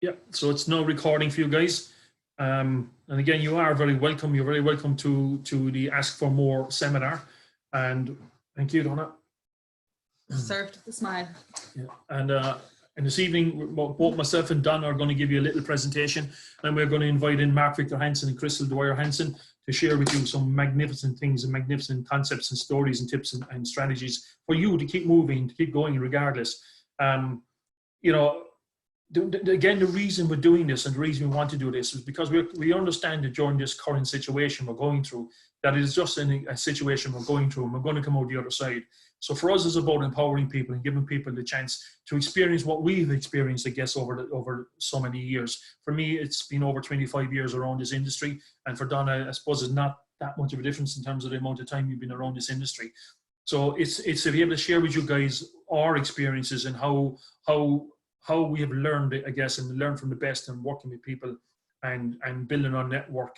Yeah, so it's no recording for you guys. And again, you are very welcome. You're very welcome to the Ask for More seminar. And thank you, Donna. Served with a smile. Yeah. And this evening, both myself and Donna are going to give you a little presentation, and we're going to invite in Mark Victor Hansen and Crystal Dwyer Hansen to share with you some magnificent things and magnificent concepts and stories and tips and strategies for you to keep moving, to keep going regardless. You know, again, the reason we're doing this and the reason we want to do this is because we understand that during this current situation we're going through, that it is just a situation we're going through and we're going to come out the other side. So for us, it's about empowering people and giving people the chance to experience what we've experienced, I guess, over so many years. For me, it's been over 25 years around this industry. And for Donna, I suppose it's not that much of a difference in terms of the amount of time you've been around this industry. So it's to be able to share with you guys our experiences and how we have learned, I guess, and learned from the best and working with people and building our network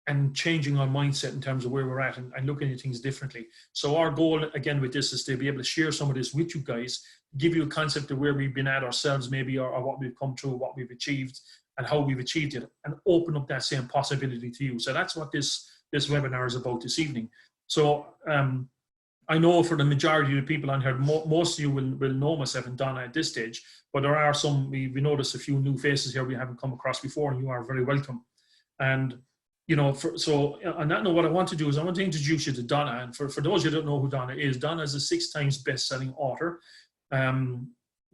and changing our mindset in terms of where we're at and looking at things differently. So our goal, again, with this is to be able to share some of this with you guys, give you a concept of where we've been at ourselves maybe, or what we've come through, what we've achieved, and how we've achieved it, and open up that same possibility to you. So that's what this webinar is about this evening. So I know for the majority of the people on here, most of you will know myself and Donna at this stage, but there are some, we noticed a few new faces here we haven't come across before, and you are very welcome. And you know, so on that note, what I want to do is I want to introduce you to Donna. And for those who don't know who Donna is a 6 times best-selling author.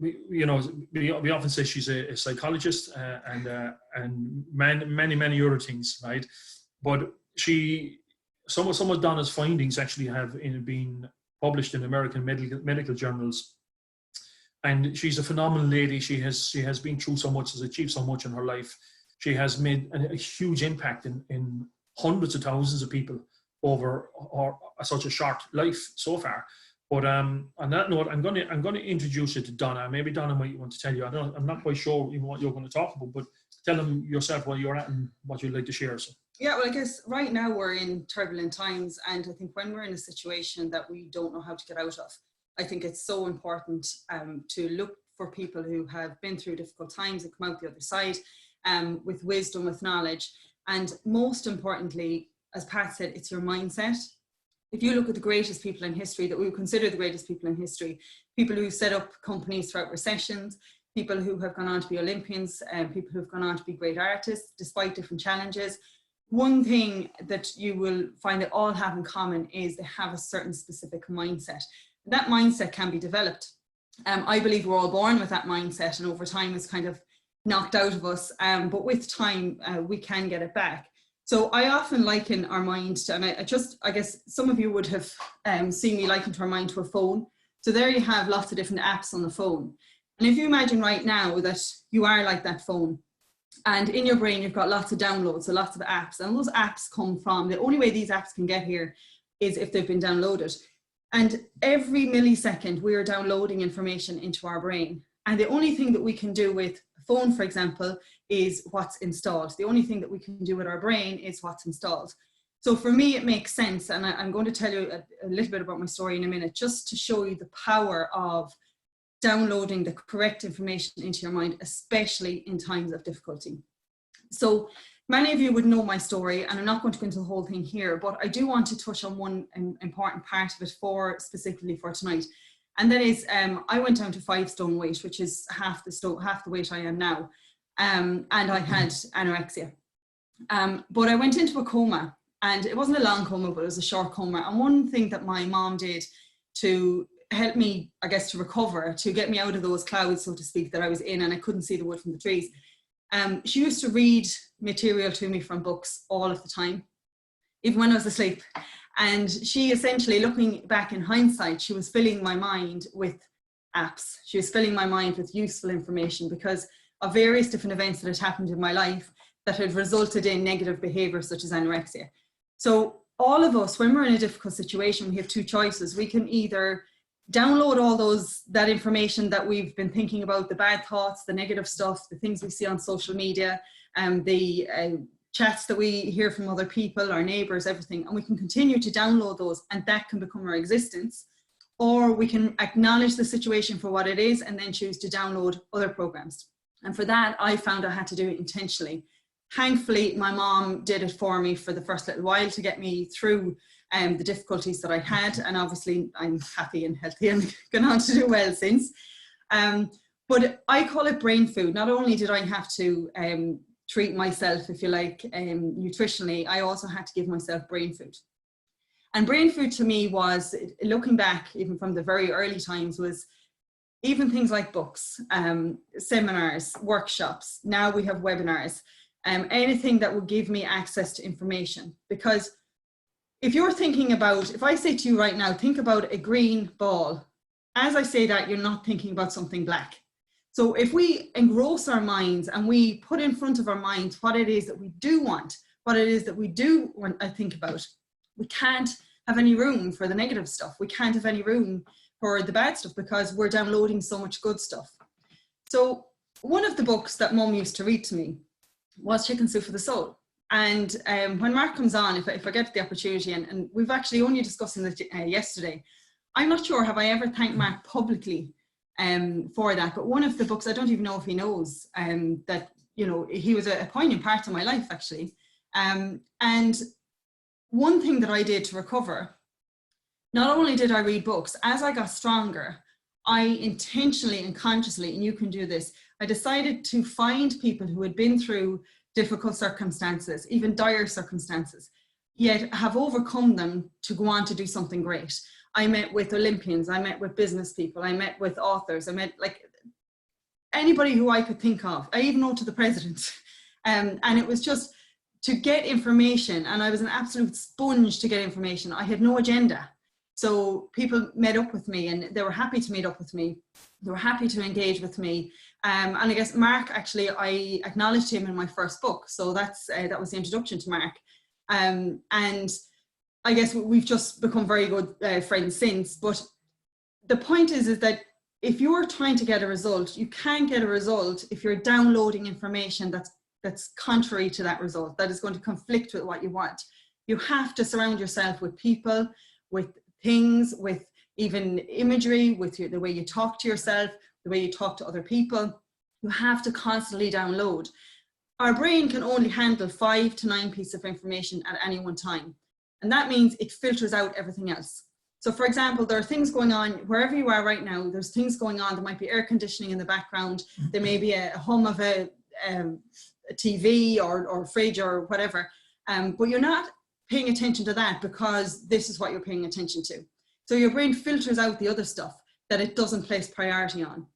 We often say she's a psychologist and many other things, right? But some of Donna's findings actually have been published in American medical journals. And she's a phenomenal lady. She has been through so much, has achieved so much in her life. She has made a huge impact in hundreds of thousands of people over such a short life so far. But on that note, I'm going to introduce you to Donna. Maybe Donna might want to tell you. I'm not quite sure even what you're going to talk about, but tell them yourself where you're at and what you'd like to share. So. Yeah, well, I guess right now we're in turbulent times, and I think when we're in a situation that we don't know how to get out of, I think it's so important to look for people who have been through difficult times and come out the other side. With wisdom, with knowledge, and most importantly, as Pat said, it's your mindset. If you look at the greatest people in history that we would consider the greatest people in history, people who set up companies throughout recessions, people who have gone on to be Olympians, people who have gone on to be great artists despite different challenges, one thing that you will find they all have in common is they have a certain specific mindset. That mindset can be developed. I believe we're all born with that mindset, and over time it's kind of knocked out of us, but with time we can get it back. So I often liken our mind to, and I guess some of you would have seen me liken our mind to a phone. So there you have lots of different apps on the phone. And if you imagine right now that you are like that phone, and in your brain you've got lots of downloads, so lots of apps, and those apps come from, the only way these apps can get here is if they've been downloaded. And every millisecond we are downloading information into our brain. And the only thing that we can do with a phone, for example, is what's installed. The only thing that we can do with our brain is what's installed. So for me, it makes sense. And I'm going to tell you a little bit about my story in a minute, just to show you the power of downloading the correct information into your mind, especially in times of difficulty. So many of you would know my story, and I'm not going to go into the whole thing here, but I do want to touch on one important part of it specifically for tonight. And that is, I went down to 5 stone weight, which is half the weight I am now. And I had anorexia. But I went into a coma, and it wasn't a long coma, but it was a short coma. And one thing that my mom did to help me, I guess, to recover, to get me out of those clouds, so to speak, that I was in, and I couldn't see the wood from the trees. She used to read material to me from books all of the time, even when I was asleep. And she essentially, looking back in hindsight, she was filling my mind with apps. She was filling my mind with useful information because of various different events that had happened in my life that had resulted in negative behavior such as anorexia. So all of us, when we're in a difficult situation, we have 2 choices. We can either download all that information that we've been thinking about, the bad thoughts, the negative stuff, the things we see on social media, the chats that we hear from other people, our neighbors, everything, and we can continue to download those, and that can become our existence. Or we can acknowledge the situation for what it is and then choose to download other programs. And for that, I found I had to do it intentionally. Thankfully, my mom did it for me for the first little while to get me through the difficulties that I had. And obviously, I'm happy and healthy and gone on to do well since. But I call it brain food. Not only did I have to treat myself, if you like, nutritionally, I also had to give myself brain food. And brain food to me was, looking back even from the very early times, was even things like books, seminars, workshops. Now we have webinars, anything that would give me access to information. Because if you're thinking about, if I say to you right now, think about a green ball, as I say that, you're not thinking about something black. So if we engross our minds and we put in front of our minds what it is that we do want, what it is that we do want to think about, we can't have any room for the negative stuff. We can't have any room for the bad stuff because we're downloading so much good stuff. So one of the books that Mum used to read to me was Chicken Soup for the Soul. And when Mark comes on, if I get the opportunity, and we've actually only discussed it yesterday, I'm not sure, have I ever thanked Mark publicly for that, but one of the books, I don't even know if he knows that, you know, he was a poignant part of my life, actually. And one thing that I did to recover, not only did I read books, as I got stronger, I intentionally and consciously, and you can do this, I decided to find people who had been through difficult circumstances, even dire circumstances, yet have overcome them to go on to do something great. I met with Olympians, I met with business people, I met with authors, I met like anybody who I could think of. I even know to the president. And it was just to get information, and I was an absolute sponge to get information. I had no agenda. So people met up with me and they were happy to meet up with me. They were happy to engage with me. And I guess Mark, actually, I acknowledged him in my first book. So that's that was the introduction to Mark. And I guess we've just become very good friends since. But the point is that if you're trying to get a result, you can't get a result if you're downloading information that's contrary to that result, that is going to conflict with what you want. You have to surround yourself with people, with things, with even imagery, with the way you talk to yourself, the way you talk to other people. You have to constantly download. Our brain can only handle 5 to 9 pieces of information at any one time. And that means it filters out everything else. So for example, there are things going on wherever you are right now. There's things going on. There might be air conditioning in the background. There may be a hum of a TV or fridge or whatever. But you're not paying attention to that because this is what you're paying attention to. So your brain filters out the other stuff that it doesn't place priority on.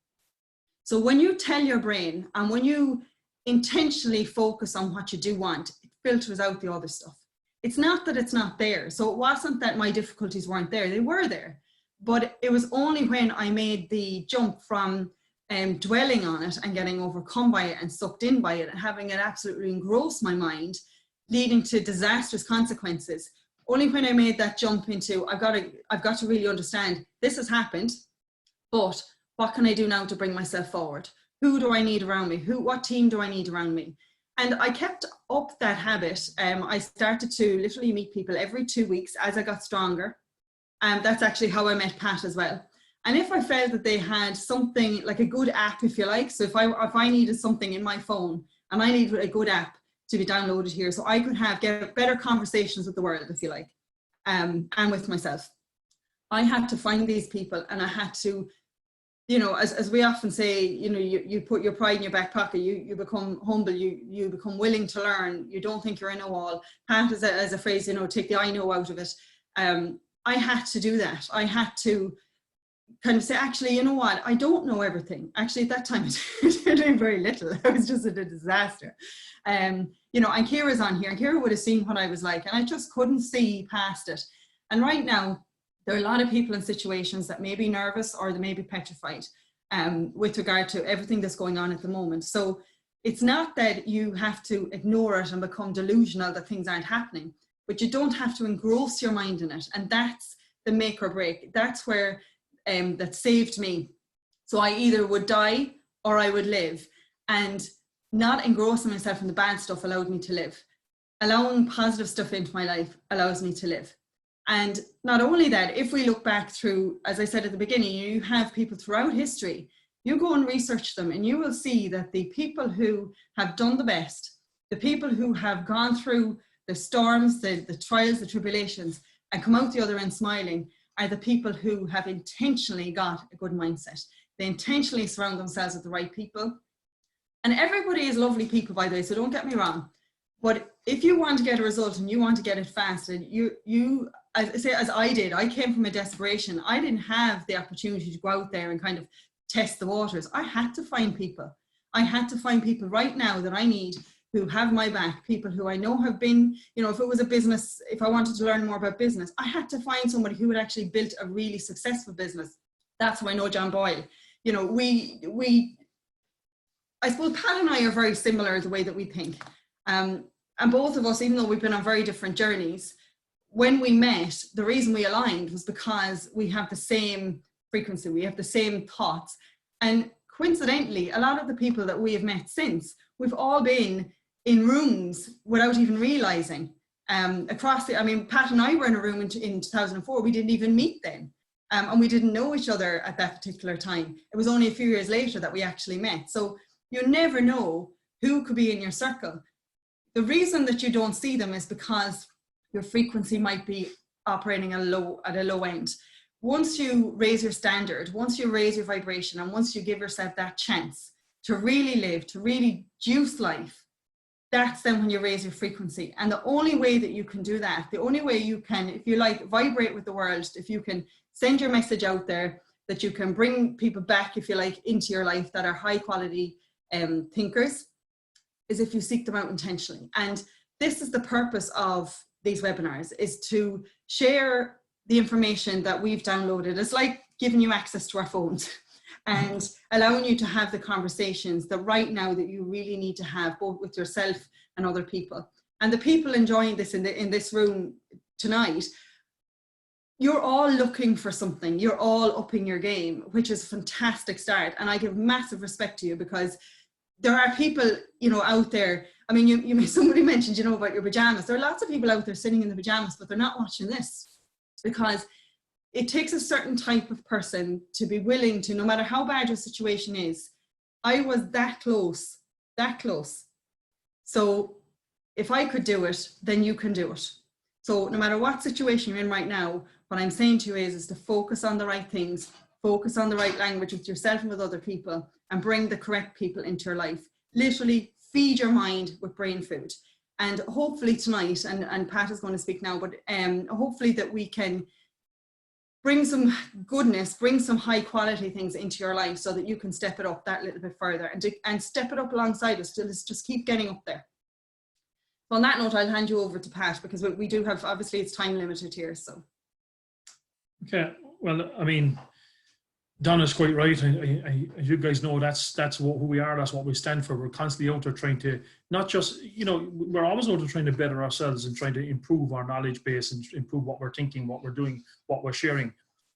So when you tell your brain and when you intentionally focus on what you do want, it filters out the other stuff. It's not that it's not there. So it wasn't that my difficulties weren't there. They were there. But it was only when I made the jump from dwelling on it and getting overcome by it and sucked in by it and having it absolutely engross my mind, leading to disastrous consequences. Only when I made that jump into, I've got to really understand this has happened, but what can I do now to bring myself forward? Who do I need around me? What team do I need around me? And I kept up that habit. I started to literally meet people every 2 weeks as I got stronger. And that's actually how I met Pat as well. And if I felt that they had something like a good app, if you like, so if I needed something in my phone and I needed a good app to be downloaded here, so I could get better conversations with the world, if you like, and with myself, I had to find these people, and I had to, you know, as we often say, you know, you put your pride in your back pocket, you become humble, you become willing to learn, you don't think you're a know-all. Pat is a phrase, you know, take the I know out of it. I had to do that. I had to kind of say, actually, you know what, I don't know everything. Actually, at that time, I did doing very little. I was just a disaster. You know, and Ciara's on here, and Ciara would have seen what I was like, and I just couldn't see past it. And right now, there are a lot of people in situations that may be nervous or they may be petrified with regard to everything that's going on at the moment. So it's not that you have to ignore it and become delusional that things aren't happening, but you don't have to engross your mind in it. And that's the make or break. That's where that saved me. So I either would die or I would live, and not engrossing myself in the bad stuff allowed me to live. Allowing positive stuff into my life allows me to live. And not only that, if we look back through, as I said at the beginning, you have people throughout history, You go and research them and you will see that the people who have done the best, the people who have gone through the storms, the trials, the tribulations, and come out the other end smiling, are the people who have intentionally got a good mindset. They intentionally surround themselves with the right people. And everybody is lovely people, by the way, so don't get me wrong. But if you want to get a result and you want to get it fast, and you as I did, I came from a desperation. I didn't have the opportunity to go out there and kind of test the waters. I had to find people. I had to find people right now that I need, who have my back, people who I know have been, you know, if it was a business, if I wanted to learn more about business, I had to find somebody who had actually built a really successful business. That's how I know John Boyle. You know, I suppose Pat and I are very similar in the way that we think. And both of us, even though we've been on very different journeys, when we met, the reason we aligned was because we have the same frequency, we have the same thoughts. And coincidentally, a lot of the people that we have met since, we've all been in rooms without even realizing. Pat and I were in a room in 2004, we didn't even meet then. And we didn't know each other at that particular time. It was only a few years later that we actually met. So you never know who could be in your circle. The reason that you don't see them is because your frequency might be operating at a low end. Once you raise your standard, once you raise your vibration, and once you give yourself that chance to really live, to really juice life, that's then when you raise your frequency. And the only way that you can do that, the only way you can, if you like, vibrate with the world, if you can send your message out there, that you can bring people back, if you like, into your life that are high quality thinkers, is if you seek them out intentionally. And this is the purpose of these webinars, is to share the information that we've downloaded. It's like giving you access to our phones and allowing you to have the conversations that right now that you really need to have, both with yourself and other people. And the people enjoying this in this room tonight, you're all looking for something. You're all upping your game, which is a fantastic start. And I give massive respect to you, because there are people, you know, out there. I mean, somebody mentioned, you know, about your pajamas. There are lots of people out there sitting in the pajamas, but they're not watching this, because it takes a certain type of person to be willing to, no matter how bad your situation is. I was that close. So if I could do it, then you can do it. So no matter what situation you're in right now, what I'm saying to you is to focus on the right things, focus on the right language with yourself and with other people, and bring the correct people into your life. Literally feed your mind with brain food. And hopefully tonight, and Pat is going to speak now, but hopefully that we can bring some goodness, bring some high quality things into your life, so that you can step it up that little bit further, and step it up alongside us. Just keep getting up there. So on that note, I'll hand you over to Pat, because we do have, obviously it's time limited here, so. Okay, well, I mean, Donna's quite right. As you guys know, that's who we are. That's what we stand for. We're constantly out there trying to, not just, you know, we're always out there trying to better ourselves and trying to improve our knowledge base and improve what we're thinking, what we're doing, what we're sharing.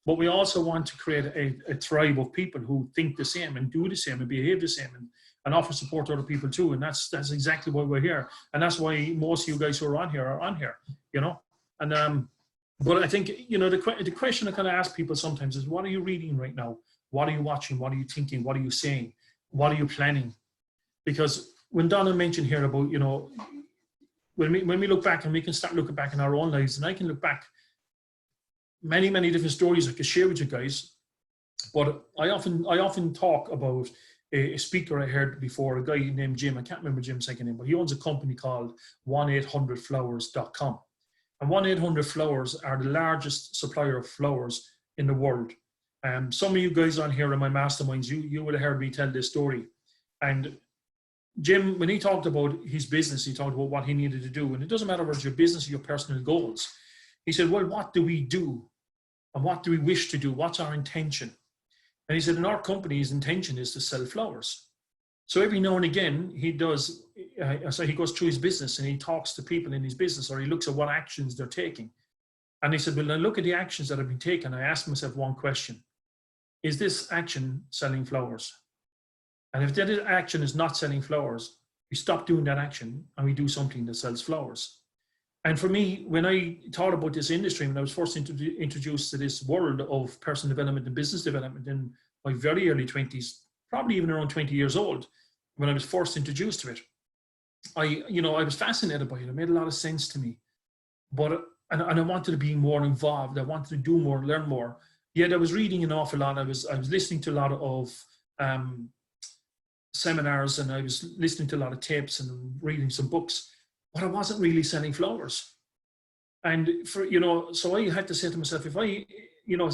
But we also want to create a tribe of people who think the same and do the same and behave the same and offer support to other people too. And that's exactly why we're here. And that's why most of you guys who are on here, you know. And but I think, you know, the question I kind of ask people sometimes is, what are you reading right now? What are you watching? What are you thinking? What are you saying? What are you planning? Because when Donna mentioned here about, you know, when we look back, and we can start looking back in our own lives, and I can look back many different stories I could share with you guys. But I often talk about a speaker I heard before, a guy named Jim. I can't remember Jim's second name, but he owns a company called 1-800-Flowers.com. And 1-800-Flowers are the largest supplier of flowers in the world. Some of you guys on here in my masterminds, you would have heard me tell this story. And Jim, when he talked about his business, he talked about what he needed to do. And it doesn't matter whether it's your business or your personal goals. He said, well, what do we do? And what do we wish to do? What's our intention? And he said, in our company, his intention is to sell flowers. So every now and again, he does, so he goes through his business and he talks to people in his business, or he looks at what actions they're taking. And he said, well, I look at the actions that have been taken. I ask myself one question: is this action selling flowers? And if that action is not selling flowers, we stop doing that action and we do something that sells flowers. And for me, when I thought about this industry, when I was first introduced to this world of personal development and business development in my very early 20s, probably even around 20 years old, when I was first introduced to it. I was fascinated by it. It made a lot of sense to me. But and I wanted to be more involved. I wanted to do more, learn more. Yet I was reading an awful lot. I was listening to a lot of seminars, and I was listening to a lot of tapes and reading some books, but I wasn't really selling flowers. And so I had to say to myself, if I,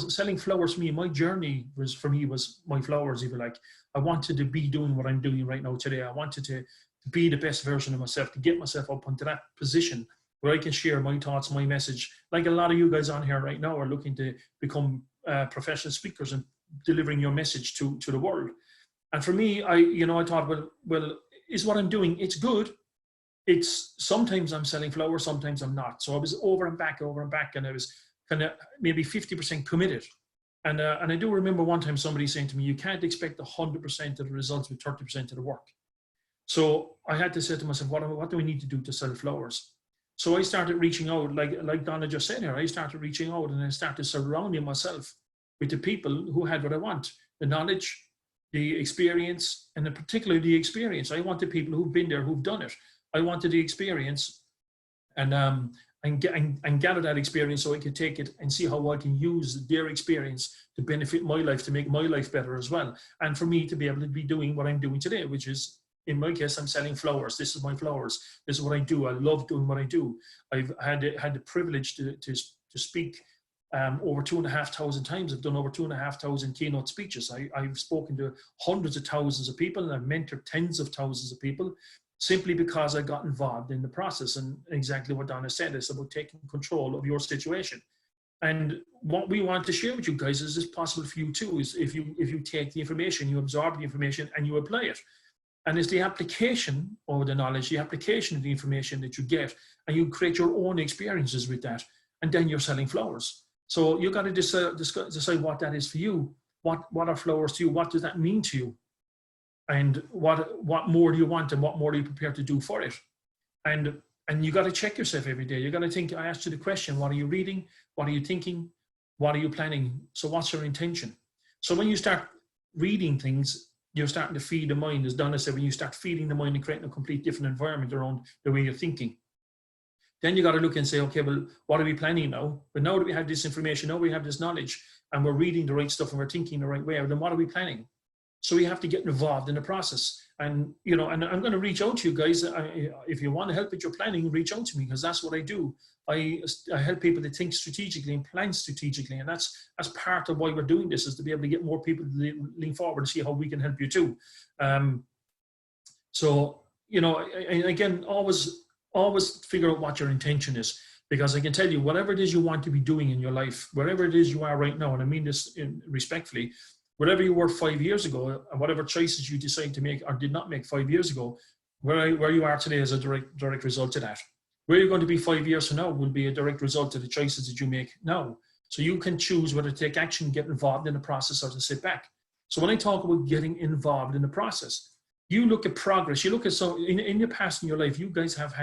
selling flowers for me, my journey was my flowers, if you like. I wanted to be doing what I'm doing right now today. I wanted to be the best version of myself, to get myself up onto that position where I can share my thoughts, my message. Like a lot of you guys on here right now are looking to become professional speakers and delivering your message to the world. And for me, I thought, well, is what I'm doing, it's good. It's sometimes I'm selling flowers, sometimes I'm not. So I was over and back, and I was kind of maybe 50% committed. And I do remember one time somebody saying to me, you can't expect 100% of the results with 30% of the work. So I had to say to myself, what do we need to do to sell flowers? So I started reaching out, like Donna just said here, I started reaching out, and I started surrounding myself with the people who had what I want, the knowledge, the experience, and particularly the experience. I wanted people who've been there, who've done it. I wanted the experience and gather that experience so I could take it and see how I can use their experience to benefit my life, to make my life better as well. And for me to be able to be doing what I'm doing today, which is, in my case, I'm selling flowers. This is my flowers. This is what I do. I love doing what I do. I've had the privilege to speak over 2,500 times. I've done over 2,500 keynote speeches. I've spoken to hundreds of thousands of people, and I've mentored tens of thousands of people, simply because I got involved in the process. And exactly what Donna said, is about taking control of your situation. And what we want to share with you guys is possible for you too, is if you take the information, you absorb the information, and you apply it. And it's the application of the knowledge, the application of the information that you get, and you create your own experiences with that, and then you're selling flowers. So you got to decide what that is for you. What are flowers to you? What does that mean to you? And what more do you want, and what more are you prepared to do for it? And you got to check yourself every day. You got to think. I asked you the question: what are you reading? What are you thinking? What are you planning? So what's your intention? So when you start reading things, you're starting to feed the mind. As Donna said, when you start feeding the mind and creating a complete different environment around the way you're thinking, then you got to look and say, okay, well, what are we planning now? But now that we have this information, now we have this knowledge, and we're reading the right stuff and we're thinking the right way, then what are we planning? So we have to get involved in the process. And, and I'm going to reach out to you guys. If you want to help with your planning, reach out to me, because that's what I do. I help people to think strategically and plan strategically. And that's part of why we're doing this, is to be able to get more people to lean forward and see how we can help you too. So, again, always figure out what your intention is, because I can tell you, whatever it is you want to be doing in your life, wherever it is you are right now, and I mean this respectfully, wherever you were 5 years ago, and whatever choices you decide to make or did not make 5 years ago, where you are today is a direct result of that. Where you're going to be 5 years from now will be a direct result of the choices that you make now. So you can choose whether to take action, get involved in the process, or to sit back. So when I talk about getting involved in the process, you look at progress. You look at, so in your past, in your life, you guys have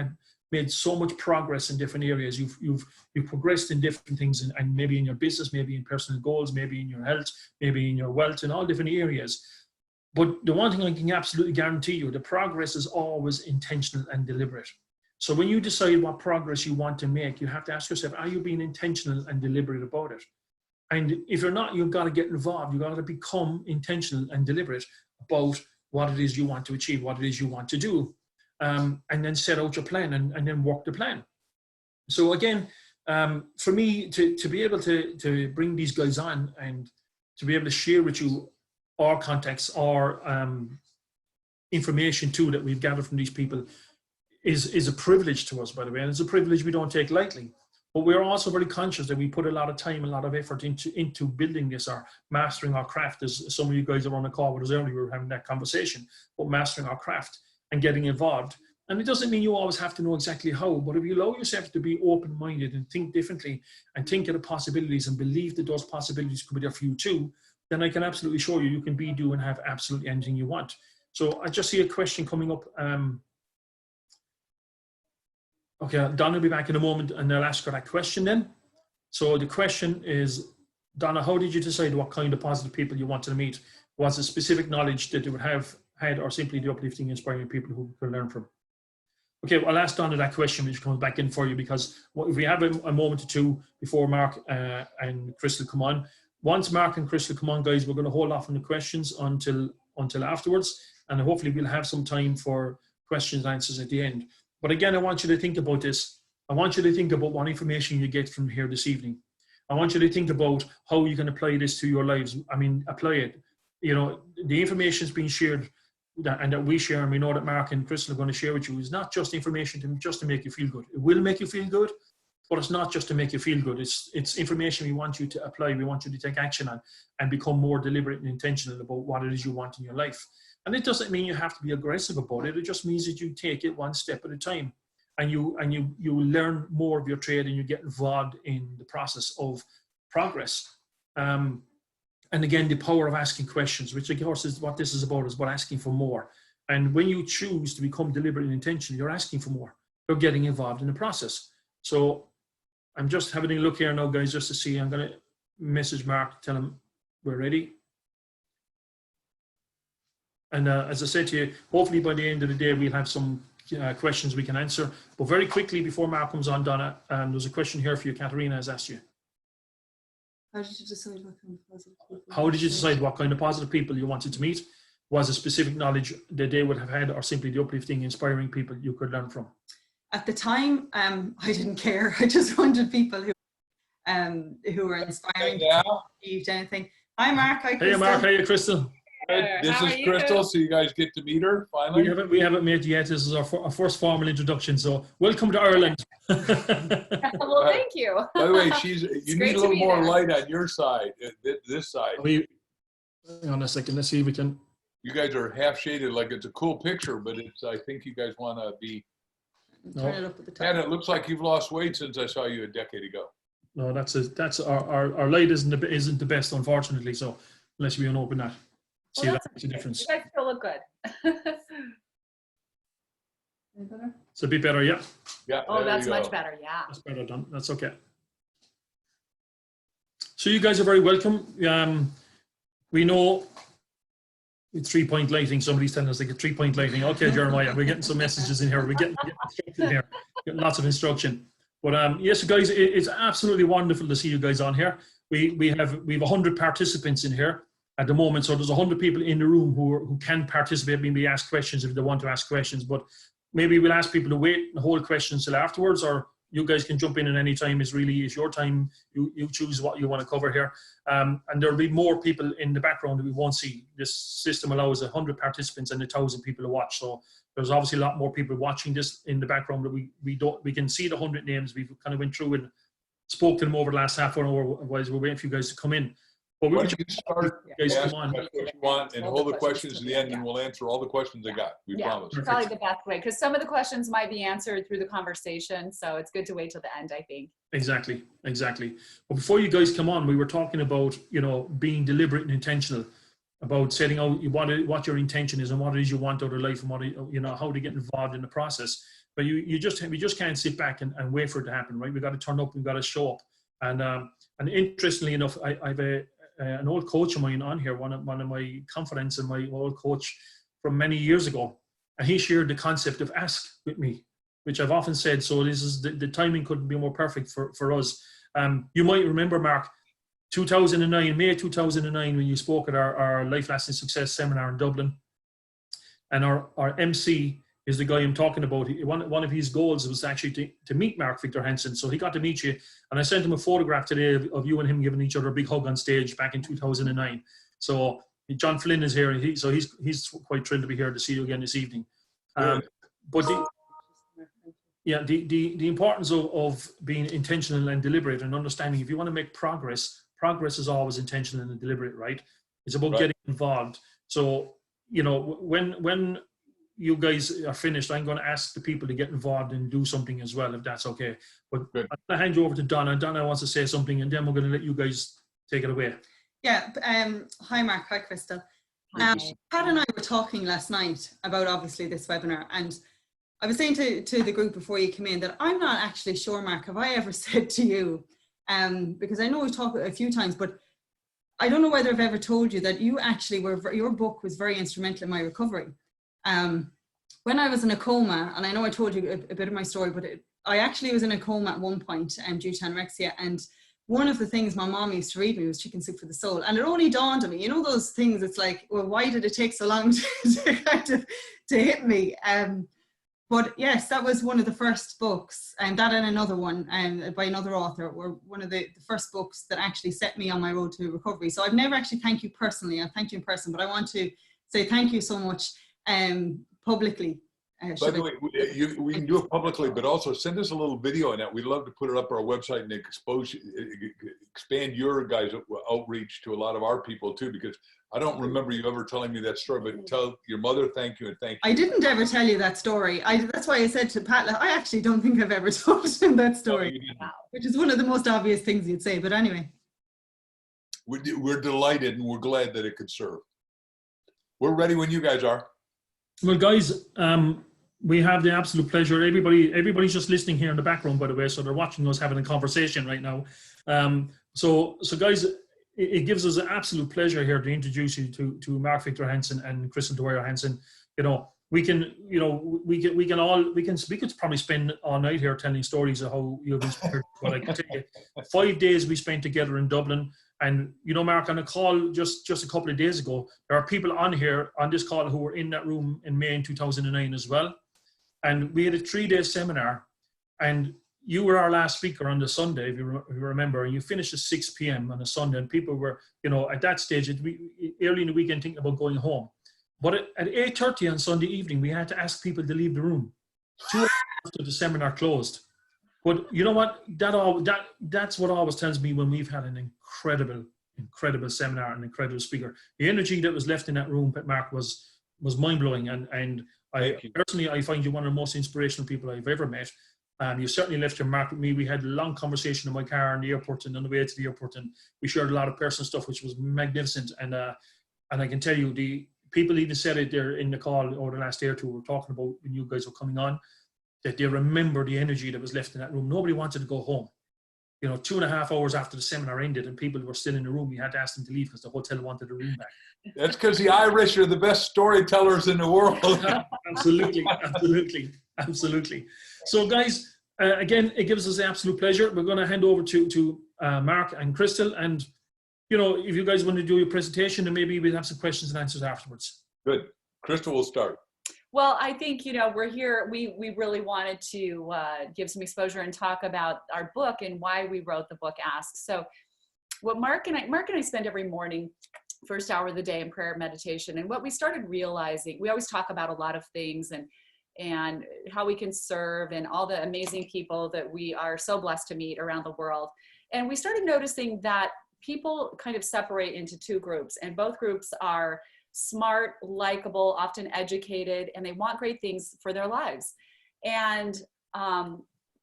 made so much progress in different areas. You've progressed in different things, and maybe in your business, maybe in personal goals, maybe in your health, maybe in your wealth, in all different areas. But the one thing I can absolutely guarantee you, the progress is always intentional and deliberate. So when you decide what progress you want to make, you have to ask yourself, are you being intentional and deliberate about it? And if you're not, you've got to get involved. You've got to become intentional and deliberate about what it is you want to achieve, what it is you want to do. And then set out your plan and then work the plan. So again, for me to be able to bring these guys on and to be able to share with you our contacts, our information too that we've gathered from these people is a privilege to us, by the way, and it's a privilege we don't take lightly. But we're also very conscious that we put a lot of time, a lot of effort into building this, or mastering our craft. As some of you guys are on the call with us earlier, we were having that conversation about mastering our craft and getting involved. And it doesn't mean you always have to know exactly how, but if you allow yourself to be open-minded and think differently and think of the possibilities and believe that those possibilities could be there for you too, then I can absolutely show you can be, do, and have absolutely anything you want. So I just see a question coming up. Okay, Donna will be back in a moment and I'll ask her that question then. So the question is, Donna, how did you decide what kind of positive people you wanted to meet? was a specific knowledge that they would have had, or simply the uplifting, inspiring people who could learn from? Okay, well, I'll ask Donna that question, which comes back in for you, because if we have a moment or two before Mark and Crystal come on. Once Mark and Crystal come on, guys, we're going to hold off on the questions until afterwards, and hopefully we'll have some time for questions and answers at the end. But again, I want you to think about this. I want you to think about what information you get from here this evening. I want you to think about how you can apply this to your lives. I mean, apply it. You know, the information is being shared and that we share, and we know that Mark and Crystal are going to share with you, is not just information just to make you feel good. It will make you feel good, but it's not just to make you feel good. It's information we want you to apply. We want you to take action on and become more deliberate and intentional about what it is you want in your life. And it doesn't mean you have to be aggressive about it. It just means that you take it one step at a time, and you learn more of your trade, and you get involved in the process of progress. And again, the power of asking questions, which of course is what this is about asking for more. And when you choose to become deliberate and intentional, you're asking for more. You're getting involved in the process. So I'm just having a look here now, guys, just to see. I'm going to message Mark, tell him we're ready. And as I said to you, hopefully by the end of the day, we'll have some questions we can answer. But very quickly, before Mark comes on, Donna, there's a question here for you. Katerina has asked you. How did you decide what kind of positive people? How did you decide what kind of positive people you wanted to meet? Was a specific knowledge that they would have had, or simply the uplifting, inspiring people you could learn from? At the time, I didn't care. I just wanted people who were inspiring. Yeah. Believed anything. Hi, Mark. Hi, Crystal. Hey, Mark. Hey, Crystal. This is Crystal, so you guys get to meet her finally. We haven't met yet. This is our first formal introduction. So welcome to Ireland. Well, thank you. By the way, you need a little more light on your side, this side. Hang on a second. Let's see if we can. You guys are half shaded, like it's a cool picture, but I think you guys want to be. Turn it up at the top. And it looks like you've lost weight since I saw you a decade ago. No, that's our light isn't the best, unfortunately. So unless we open that. See, Well, that makes a difference. You guys still look good. It's a bit better, yeah. Yeah. Oh, that's much better. Yeah. That's better done. That's okay. So you guys are very welcome. We know with 3-point lighting, somebody's telling us they get 3-point lighting. Okay, Jeremiah, we're getting some messages in here. We're getting instruction here. Getting lots of instruction. But yes, guys, it's absolutely wonderful to see you guys on here. We have 100 participants in here at the moment, so there's 100 people in the room who can participate, maybe ask questions if they want to ask questions. But maybe we'll ask people to wait and hold questions till afterwards, or you guys can jump in at any time. It's your time. You choose what you want to cover here. And there'll be more people in the background that we won't see. This system allows 100 participants and 1,000 people to watch. So there's obviously a lot more people watching this in the background, but we can see the 100 names. We've kind of went through and spoke to them over the last half an hour. Otherwise, we're waiting for you guys to come in. But Why don't you start, guys, ask come on. what you want, and hold the questions to the end, and we'll answer all the questions I got. We promise. It's probably the best way, because some of the questions might be answered through the conversation. So it's good to wait till the end, I think. Exactly. But before you guys come on, we were talking about, being deliberate and intentional, about setting out what your intention is and what it is you want out of life, and what how to get involved in the process. But we just can't sit back and wait for it to happen, right? We've got to turn up, we've got to show up. And interestingly enough, I've an old coach of mine on here, one of my confidants and my old coach from many years ago, and he shared the concept of ask with me, which I've often said. So this is the timing couldn't be more perfect for us. You might remember, Mark, May 2009, when you spoke at our Life Lasting Success seminar in Dublin, and our MC is the guy I'm talking about. One of his goals was actually to meet Mark Victor Hansen. So he got to meet you. And I sent him a photograph today of you and him giving each other a big hug on stage back in 2009. So John Flynn is here. And he's quite thrilled to be here to see you again this evening. But the importance of being intentional and deliberate and understanding, if you want to make progress is always intentional and deliberate, right? It's about getting involved. So, when you guys are finished, I'm going to ask the people to get involved and do something as well, if that's okay. But I'm going to hand you over to Donna. Donna wants to say something, and then we're going to let you guys take it away. Yeah. Hi, Mark. Hi, Crystal. Pat and I were talking last night about obviously this webinar, and I was saying to the group before you came in that I'm not actually sure, Mark, have I ever said to you, because I know we've talked a few times, but I don't know whether I've ever told you that you actually your book was very instrumental in my recovery. When I was in a coma, and I know I told you a bit of my story, but I actually was in a coma at one point due to anorexia. And one of the things my mom used to read me was Chicken Soup for the Soul. And it only dawned on me, you know, those things, it's like, well, why did it take so long to hit me? But yes, that was one of the first books, and that and another one by another author were one of the first books that actually set me on my road to recovery. So I've never actually thanked you personally. I've thanked you in person, but I want to say thank you so much publicly. By the way, we can do it publicly, but also send us a little video on that. We'd love to put it up on our website and expand your guys' outreach to a lot of our people too, because I don't remember you ever telling me that story, but tell your mother thank you and thank you. I didn't ever tell you that story. That's why I said to Pat, I actually don't think I've ever told him that story, which is one of the most obvious things you'd say, but anyway. We're delighted and we're glad that it could serve. We're ready when you guys are. Well, guys, we have the absolute pleasure. Everybody's just listening here in the background, by the way, so they're watching us having a conversation right now. So guys, it gives us an absolute pleasure here to introduce you to Mark Victor Hansen and Crystal Dwyer Hansen. You know, we could probably spend all night here telling stories of how you've inspired. But I can tell you, 5 days we spent together in Dublin. And, you know, Mark, on a call just a couple of days ago, there are people on this call who were in that room in May 2009 as well. And we had a 3-day seminar, and you were our last speaker on the Sunday, if you remember, and you finished at 6 p.m. on a Sunday, and people were, you know, at that stage, early in the weekend, thinking about going home. But at 8:30 on Sunday evening, we had to ask people to leave the room 2 hours after the seminar closed. But you know what? That's what always tells me when we've had an incredible seminar, an incredible speaker. The energy that was left in that room, Mark, was mind-blowing. And I find you one of the most inspirational people I've ever met. You certainly left your mark with me. We had a long conversation in my car in the airport and on the way to the airport, and we shared a lot of personal stuff, which was magnificent. And I can tell you, the people even said it there in the call over the last day or two, were talking about when you guys were coming on, that they remember the energy that was left in that room. Nobody wanted to go home. You know, 2.5 hours after the seminar ended and people were still in the room, we had to ask them to leave because the hotel wanted the room back. That's because the Irish are the best storytellers in the world. Absolutely. So guys, again, it gives us the absolute pleasure. We're going to hand over to Mark and Crystal. And, you know, if you guys want to do your presentation, and maybe we'll have some questions and answers afterwards. Good. Crystal will start. Well, I think, you know, we're here, we really wanted to give some exposure and talk about our book and why we wrote the book Ask. So what Mark and I spend every morning, first hour of the day in prayer and meditation. And what we started realizing, we always talk about a lot of things and how we can serve and all the amazing people that we are so blessed to meet around the world. And we started noticing that people kind of separate into two groups, and both groups are smart, likable, often educated, and they want great things for their lives. And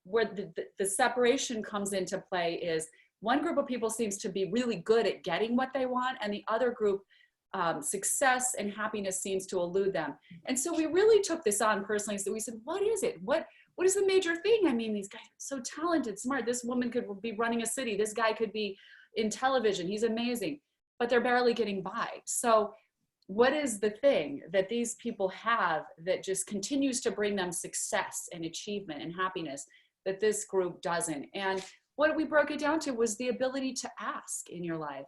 where the separation comes into play is one group of people seems to be really good at getting what they want, and the other group, success and happiness seems to elude them. And so we really took this on personally. So we said, what is it? What is the major thing? I mean, these guys are so talented, smart. This woman could be running a city. This guy could be in television. He's amazing, but they're barely getting by. So what is the thing that these people have that just continues to bring them success and achievement and happiness that this group doesn't? And what we broke it down to was the ability to ask in your life.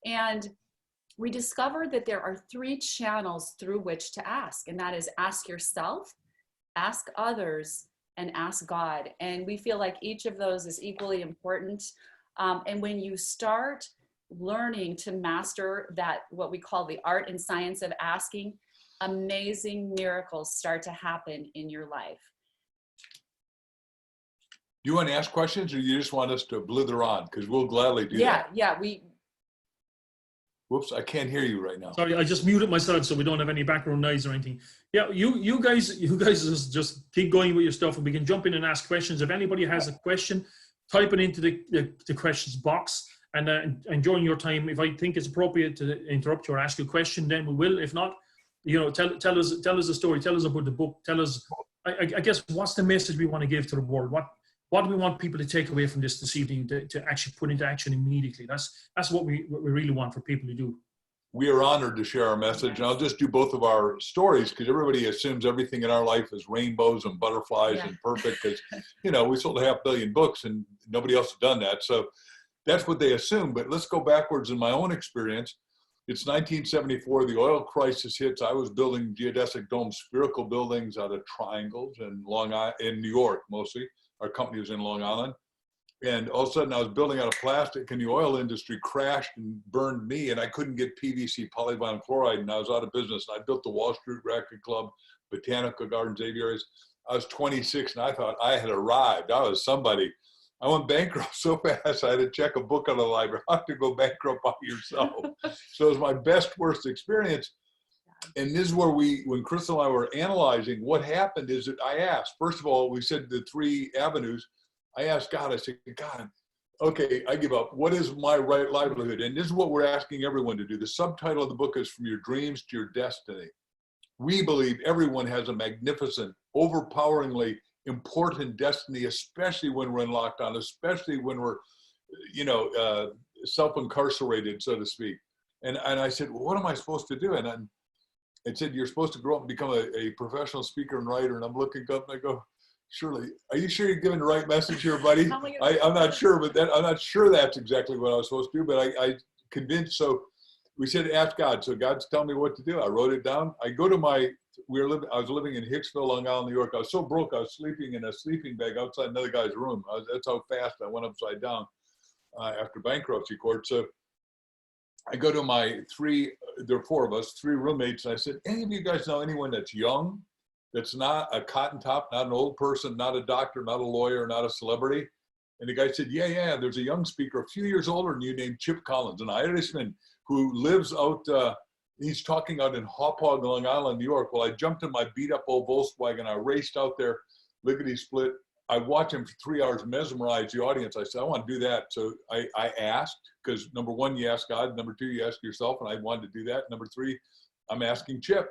And we discovered that there are 3 channels through which to ask, and that is ask yourself, ask others, and ask God. And we feel like each of those is equally important. And when you start learning to master that, what we call the art and science of asking, amazing miracles start to happen in your life. Do you want to ask questions, or you just want us to blither on? Because we'll gladly do that. Yeah. Whoops, I can't hear you right now. Sorry, I just muted myself so we don't have any background noise or anything. Yeah, you guys just keep going with your stuff, and we can jump in and ask questions. If anybody has a question, type it into the questions box. And during your time, if I think it's appropriate to interrupt you or ask you a question, then we will. If not, you know, tell us a story. Tell us about the book. Tell us, I guess, what's the message we want to give to the world? what do we want people to take away from this evening to actually put into action immediately? That's what we really want for people to do. We are honored to share our message, and I'll just do both of our stories because everybody assumes everything in our life is rainbows and butterflies and perfect. Because we sold 500 million books and nobody else has done that, so that's what they assume. But let's go backwards in my own experience. It's 1974. The oil crisis hits. I was building geodesic dome spherical buildings out of triangles in in New York mostly. Our company was in Long Island. And all of a sudden I was building out of plastic and the oil industry crashed and burned me, and I couldn't get PVC polyvinyl chloride, and I was out of business. And I built the Wall Street Racquet Club, botanical gardens, aviaries. I was 26 and I thought I had arrived. I was somebody. I went bankrupt so fast I had to check a book out of the library. How to go bankrupt by yourself. So it was my best, worst experience. And this is where when Crystal and I were analyzing what happened, is that I asked, first of all, we said the 3 avenues. I asked God, I said, God, okay, I give up. What is my right livelihood? And this is what we're asking everyone to do. The subtitle of the book is From Your Dreams to Your Destiny. We believe everyone has a magnificent, overpoweringly important destiny, especially when we're in lockdown, especially when we're, self-incarcerated, so to speak. And I said, well, what am I supposed to do? And it said, you're supposed to grow up and become a professional speaker and writer. And I'm looking up and I go, Shirley, are you sure you're giving the right message here, buddy? I'm not sure, but I'm not sure that's exactly what I was supposed to do, but I convinced. So we said, ask God. So God's telling me what to do. I wrote it down. I go to I was living in Hicksville, Long Island, New York. I was so broke, I was sleeping in a sleeping bag outside another guy's room. That's how fast I went upside down after bankruptcy court. So I go to there are 4 of us, 3 roommates. And I said, any of you guys know anyone that's young? That's not a cotton top, not an old person, not a doctor, not a lawyer, not a celebrity? And the guy said, yeah, there's a young speaker a few years older than you named Chip Collins, an Irishman who lives out, he's talking out in Hauppauge, Long Island, New York. Well, I jumped in my beat up old Volkswagen. I raced out there, lickety split. I watched him for 3 hours, mesmerized the audience. I said, I want to do that. So I asked, because number 1, you ask God. Number 2, you ask yourself. And I wanted to do that. Number 3, I'm asking Chip.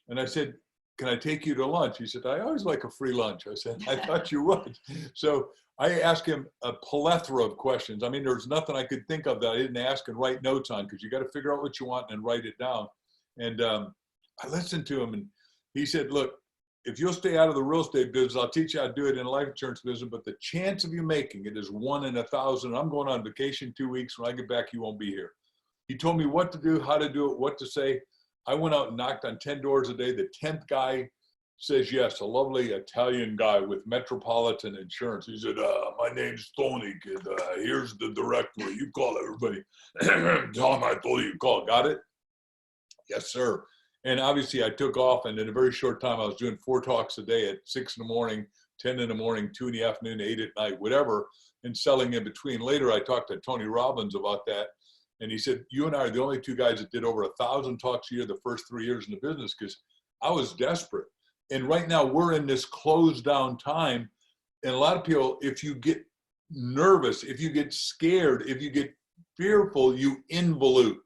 And I said, can I take you to lunch? He said, I always like a free lunch. I said, I thought you would. So I asked him a plethora of questions. I mean, there's nothing I could think of that I didn't ask and write notes on, because you got to figure out what you want and write it down. And I listened to him, and he said, look, if you'll stay out of the real estate business, I'll teach you how to do it in a life insurance business, but the chance of you making it is 1 in 1,000. I'm going on vacation 2 weeks. When I get back, you won't be here. He told me what to do, how to do it, what to say. I went out and knocked on 10 doors a day. The 10th guy says yes, a lovely Italian guy with Metropolitan Insurance. He said, my name's Tony, kid. Here's the directory. You call everybody. Tell him I told you to call. Got it? Yes, sir. And obviously I took off, and in a very short time, I was doing 4 talks a day at 6 in the morning, 10 in the morning, 2 in the afternoon, 8 at night, whatever, and selling in between. Later, I talked to Tony Robbins about that. And he said, you and I are the only 2 guys that did over 1,000 talks a year the first 3 years in the business, because I was desperate. And right now we're in this closed down time. And a lot of people, if you get nervous, if you get scared, if you get fearful, you involute.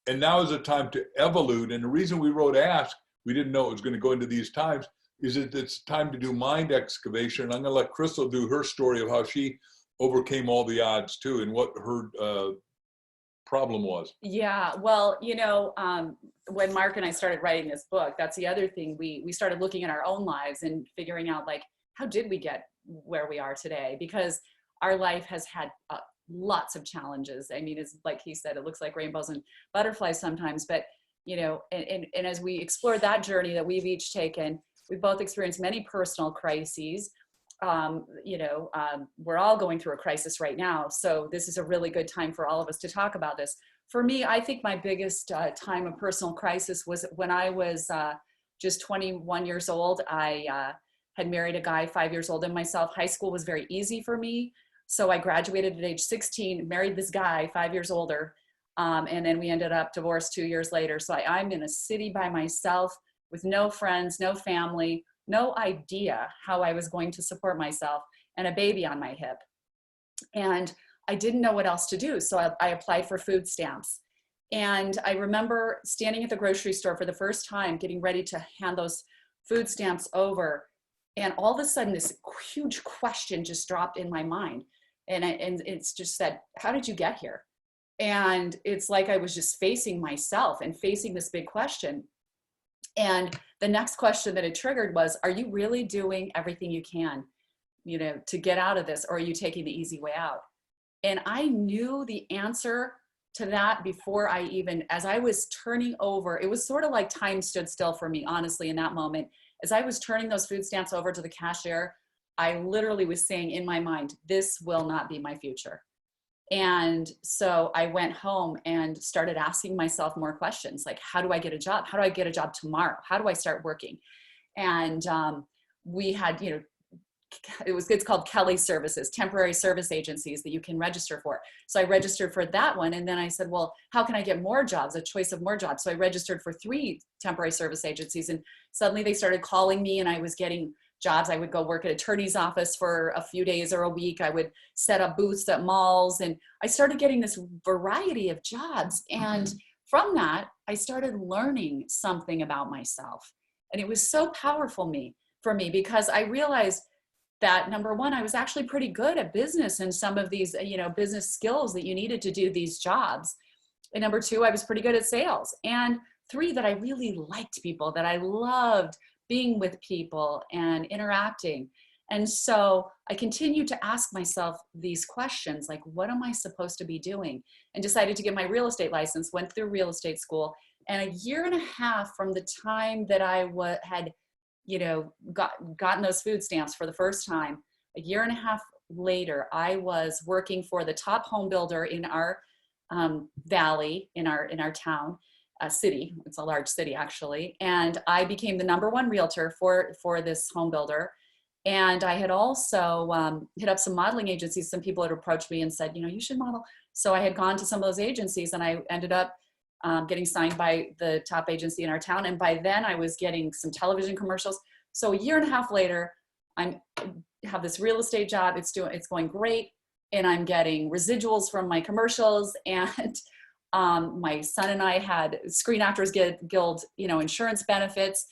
And now is the time to evolute. And the reason we wrote Ask, we didn't know it was going to go into these times, is that it's time to do mind excavation. And I'm going to let Crystal do her story of how she overcame all the odds too, and what her problem was. Yeah, well, when Mark and I started writing this book, that's the other thing. We started looking at our own lives and figuring out, like, how did we get where we are today? Because our life has had lots of challenges. I mean, it's like he said, it looks like rainbows and butterflies sometimes, but and as we explored that journey that we've each taken, we both experienced many personal crises. We're all going through a crisis right now. So this is a really good time for all of us to talk about this. For me, I think my biggest time of personal crisis was when I was just 21 years old. I had married a guy 5 years older than myself. High school was very easy for me. So I graduated at age 16, married this guy 5 years older. And then we ended up divorced 2 years later. So I'm in a city by myself with no friends, no family, no idea how I was going to support myself, and a baby on my hip. And I didn't know what else to do. So I applied for food stamps. And I remember standing at the grocery store for the first time, getting ready to hand those food stamps over. And all of a sudden, this huge question just dropped in my mind. And it's just said, how did you get here? And it's like I was just facing myself and facing this big question. And the next question that it triggered was, are you really doing everything you can, to get out of this, or are you taking the easy way out? And I knew the answer to that before as I was turning over, it was sort of like time stood still for me, honestly, in that moment. As I was turning those food stamps over to the cashier, I literally was saying in my mind, this will not be my future. And so I went home and started asking myself more questions, like, how do I get a job? How do I get a job tomorrow? How do I start working? And we had, it's called Kelly Services, temporary service agencies that you can register for. So I registered for that one. And then I said, well, how can I get more jobs, a choice of more jobs? So I registered for 3 temporary service agencies, and suddenly they started calling me, and I was getting jobs. I would go work at attorney's office for a few days or a week. I would set up booths at malls, and I started getting this variety of jobs. And from that, I started learning something about myself. And it was so powerful for me because I realized that, number one, I was actually pretty good at business and some of these, business skills that you needed to do these jobs. And number 2, I was pretty good at sales. And 3, that I really liked people, that I loved being with people and interacting. And so I continued to ask myself these questions, like, what am I supposed to be doing? And decided to get my real estate license, went through real estate school. And a year and a half from the time that I had gotten those food stamps for the first time, a year and a half later, I was working for the top home builder in our valley, in our town, city. It's a large city, actually. And I became the #1 realtor for this home builder. And I had also hit up some modeling agencies. Some people had approached me and said, you should model. So I had gone to some of those agencies, and I ended up getting signed by the top agency in our town. And by then I was getting some television commercials. So a year and a half later, I have this real estate job. It's going great. And I'm getting residuals from my commercials. And my son and I had Screen Actors Guild, insurance benefits.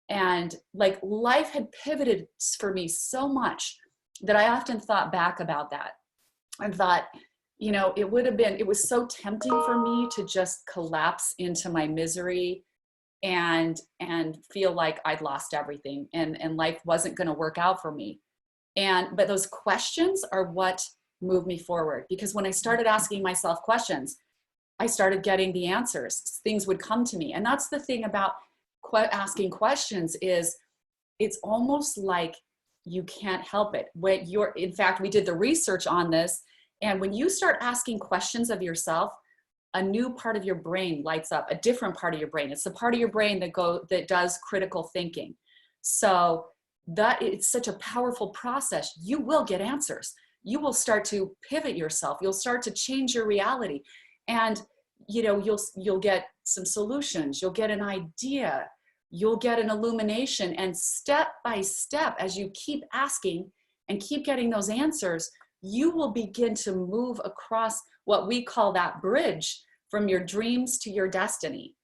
And like, life had pivoted for me so much that I often thought back about that and thought, it was so tempting for me to just collapse into my misery and feel like I'd lost everything and life wasn't going to work out for me. But those questions are what moved me forward, because when I started asking myself questions, I started getting the answers. Things would come to me. And that's the thing about asking questions, is it's almost like you can't help it. In fact, we did the research on this. And when you start asking questions of yourself, a new part of your brain lights up, a different part of your brain. It's the part of your brain that does critical thinking. So that it's such a powerful process. You will get answers. You will start to pivot yourself. You'll start to change your reality. And you'll get some solutions. You'll get an idea. You'll get an illumination. And step by step, as you keep asking and keep getting those answers, you will begin to move across what we call that bridge from your dreams to your destiny.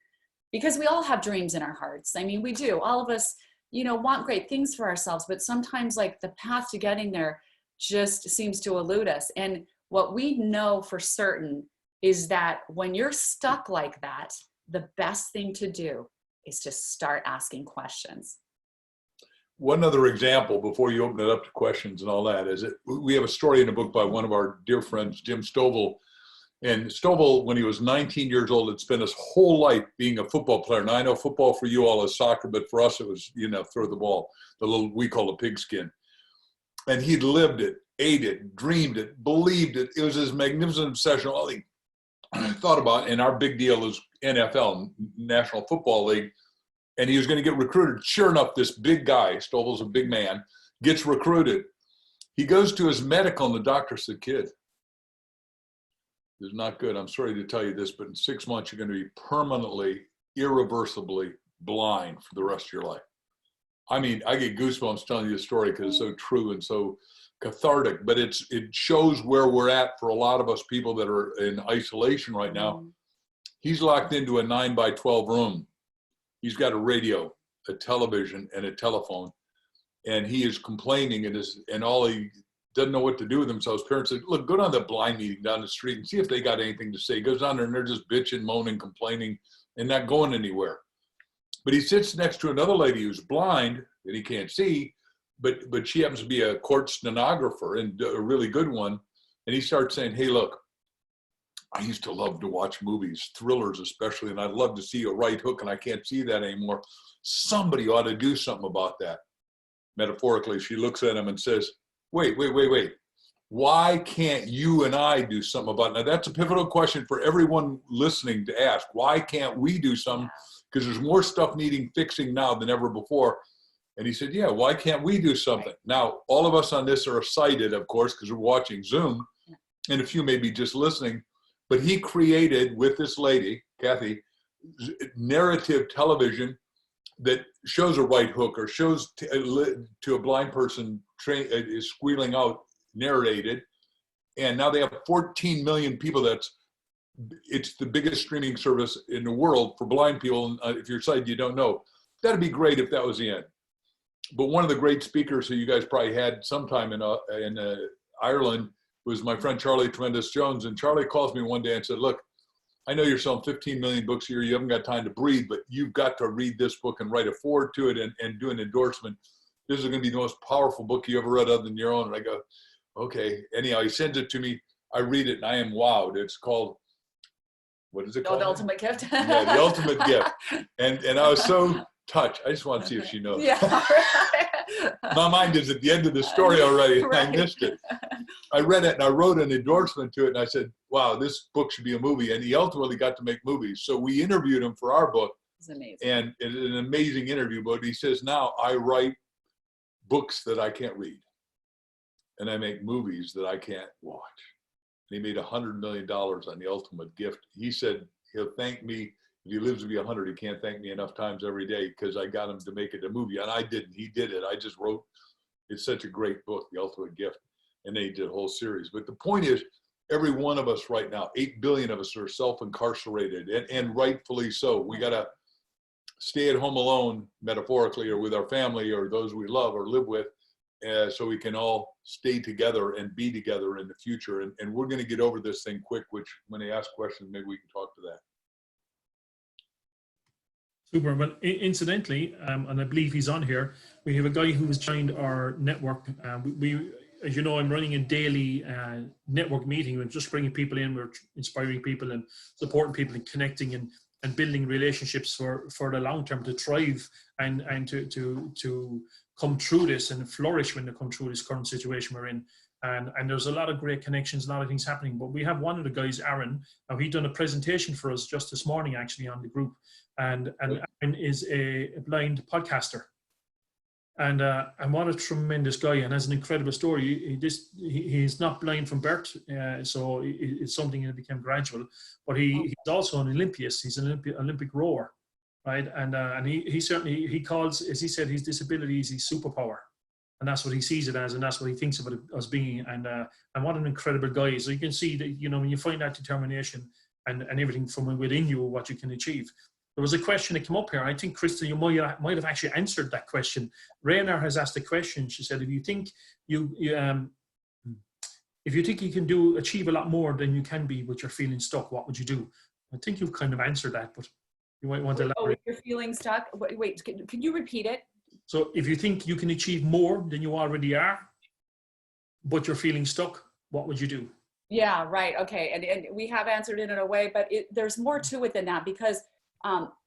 Because we all have dreams in our hearts. I mean, we do. All of us, want great things for ourselves, but sometimes like the path to getting there just seems to elude us. And what we know for certain is that when you're stuck like that, the best thing to do is to start asking questions. One other example before you open it up to questions and all that is that we have a story in a book by one of our dear friends, Jim Stovall. And Stovall, when he was 19 years old, had spent his whole life being a football player. Now, I know football for you all is soccer, but for us it was, throw the ball, we call the pigskin. And he'd lived it, ate it, dreamed it, believed it. It was his magnificent obsession. All he thought about, and our big deal is NFL, National Football League. And he was going to get recruited. Sure enough, this big guy, Stovall's a big man, gets recruited. He goes to his medical, and the doctor said, "Kid, this is not good. I'm sorry to tell you this, but in 6 months, you're going to be permanently, irreversibly blind for the rest of your life." I mean, I get goosebumps telling you the story because it's so true and so cathartic, but it shows where we're at for a lot of us people that are in isolation right now. He's locked into a 9x12 room. He's got a radio, a television, and a telephone. and he is complaining and all he doesn't know what to do with themselves. Parents said, look, go down to the blind meeting down the street and see if they got anything to say. He goes down there and they're just bitching, moaning, complaining, and not going anywhere. But he sits next to another lady who's blind that he can't see, but she happens to be a court stenographer and a really good one. And he starts saying, hey, look, I used to love to watch movies, thrillers especially, and I'd love to see a right hook, and I can't see that anymore. Somebody ought to do something about that. Metaphorically, she looks at him and says, wait. Why can't you and I do something about it? Now, that's a pivotal question for everyone listening to ask. Why can't we do something? Because there's more stuff needing fixing now than ever before. And he said, yeah, why can't we do something? Now, all of us on this are sighted, of course, because we're watching Zoom, and a few may be just listening. But he created, with this lady, Kathy, narrative television that shows a right hook or shows to a blind person is squealing out, narrated. And now they have 14 million people. It's the biggest streaming service in the world for blind people. And if you're sighted, you don't know. That'd be great if that was the end. But one of the great speakers who you guys probably had sometime in Ireland was my friend Charlie Tremendous Jones. And Charlie calls me one day and said, look, I know you're selling 15 million books a year. You haven't got time to breathe, but you've got to read this book and write a foreword to it and do an endorsement. This is going to be the most powerful book you ever read other than your own. And I go, okay. Anyhow, he sends it to me. I read it and I am wowed. It's called, what is it called? The Ultimate Gift. Yeah, The Ultimate Gift. And I was so touched. I just want to see if she knows. Yeah. My mind is at the end of the story already. Right. I missed it. I read it and I wrote an endorsement to it and I said, wow, this book should be a movie. And he ultimately got to make movies. So we interviewed him for our book. It's amazing. And it's an amazing interview. But he says, now I write books that I can't read. And I make movies that I can't watch. And he made $100 million on The Ultimate Gift. He said he'll thank me. If he lives to be 100, he can't thank me enough times every day because I got him to make it a movie. And I didn't. He did it. I just wrote. It's such a great book, The Ultimate Gift. And they did a whole series. But the point is, every one of us right now, 8 billion of us are self-incarcerated, and rightfully so. We got to stay at home alone, metaphorically, or with our family or those we love or live with, so we can all stay together and be together in the future. And we're going to get over this thing quick, which when they ask questions, maybe we can talk to that. Super. Well, incidentally, and I believe he's on here, we have a guy who has joined our network. We as you know, I'm running a daily network meeting. We're just bringing people in. We're inspiring people and supporting people and connecting and building relationships for the long term to thrive and to come through this and flourish when they come through this current situation we're in. And there's a lot of great connections, a lot of things happening. But we have one of the guys, Aaron. Now he done a presentation for us just this morning, actually, on the group. And Aaron is a blind podcaster. And what a tremendous guy, and has an incredible story. He's not blind from birth, so it's something that became gradual. But he's also an Olympiast. He's an Olympic rower, right? And he certainly, he calls, as he said, his disability is his superpower. And that's what he sees it as, and that's what he thinks of it as being. And what an incredible guy. So you can see that, you know, when you find that determination and everything from within you, what you can achieve. There was a question that came up here. I think, Krista, you might have actually answered that question. Rainer has asked a question. She said, if you think you can achieve a lot more than you can be, but you're feeling stuck, what would you do? I think you've kind of answered that, but you might want to elaborate. Oh, you're feeling stuck? Wait, can you repeat it? So if you think you can achieve more than you already are, but you're feeling stuck, what would you do? Yeah, right. Okay. And we have answered it in a way, but there's more to it than that, because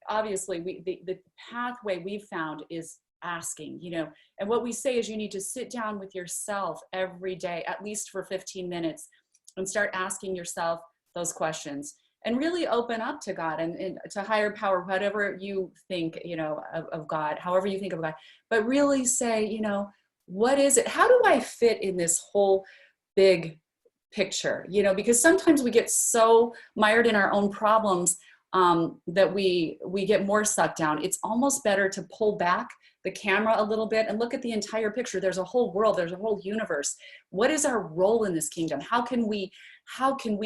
obviously the pathway we've found is asking, you know, and what we say is you need to sit down with yourself every day, at least for 15 minutes, and start asking yourself those questions and really open up to God and to higher power, whatever you think, you know, of God, however you think of God, but really say, you know, what is it? How do I fit in this whole big picture? You know, because sometimes we get so mired in our own problems that we get more sucked down. It's almost better to pull back the camera a little bit and look at the entire picture. There's a whole world, there's a whole universe. What is our role in this kingdom? How can we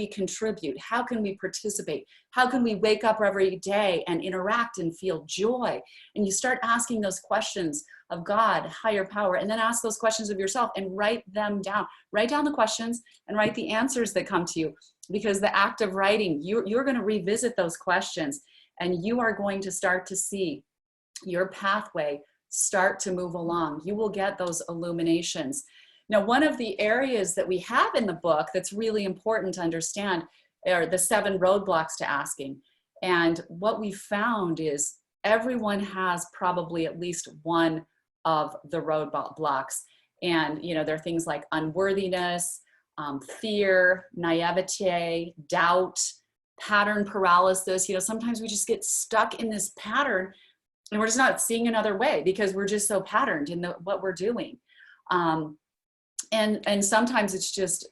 contribute? How can we participate? How can we wake up every day and interact and feel joy? And you start asking those questions of God, higher power, and then ask those questions of yourself and write them down. Write down the questions and write the answers that come to you, because the act of writing, you're going to revisit those questions, and you are going to start to see your pathway start to move along. You will get those illuminations. Now, one of the areas that we have in the book that's really important to understand are the 7 roadblocks to asking. And what we found is everyone has probably at least one of the roadblocks. And, you know, there are things like unworthiness, fear, naivete, doubt, pattern paralysis. You know, sometimes we just get stuck in this pattern and we're just not seeing another way because we're just so patterned in what we're doing. And sometimes it's just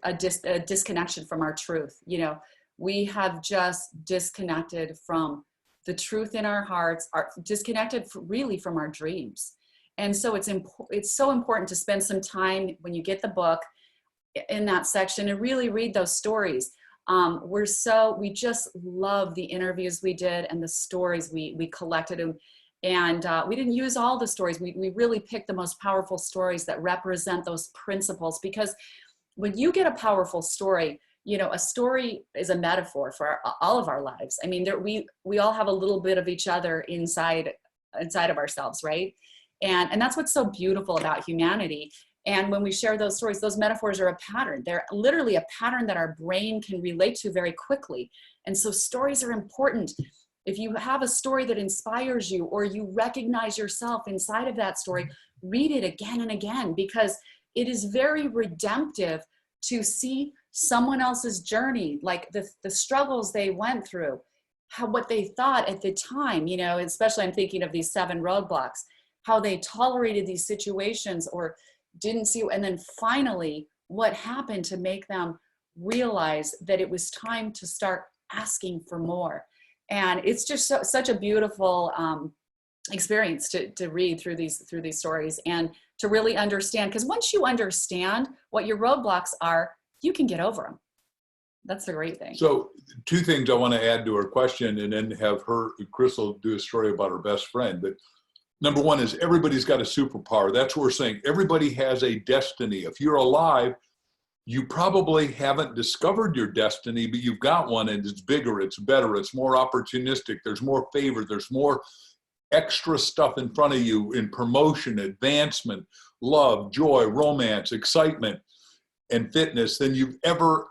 a disconnection from our truth. You know, we have just disconnected from the truth in our hearts, are disconnected really from our dreams. And so it's so important to spend some time when you get the book in that section and really read those stories. We just love the interviews we did and the stories we collected, and we didn't use all the stories. We really picked the most powerful stories that represent those principles, because when you get a powerful story, you know, a story is a metaphor for all of our lives. I mean, we all have a little bit of each other inside of ourselves, right? And that's what's so beautiful about humanity. And when we share those stories, those metaphors are a pattern. They're literally a pattern that our brain can relate to very quickly. And so stories are important. If you have a story that inspires you, or you recognize yourself inside of that story, read it again and again, because it is very redemptive to see someone else's journey, like the struggles they went through, what they thought at the time, you know, especially I'm thinking of these 7 roadblocks, how they tolerated these situations or didn't see, and then finally what happened to make them realize that it was time to start asking for more. And it's just such a beautiful experience to read through these stories and to really understand, because once you understand what your roadblocks are, you can get over them. That's the great thing. So 2 things I want to add to her question, and then have Crystal do a story about her best friend. But number 1 is everybody's got a superpower. That's what we're saying. Everybody has a destiny. If you're alive, you probably haven't discovered your destiny, but you've got one, and it's bigger, it's better, it's more opportunistic, there's more favor, there's more extra stuff in front of you in promotion, advancement, love, joy, romance, excitement, and fitness than you've ever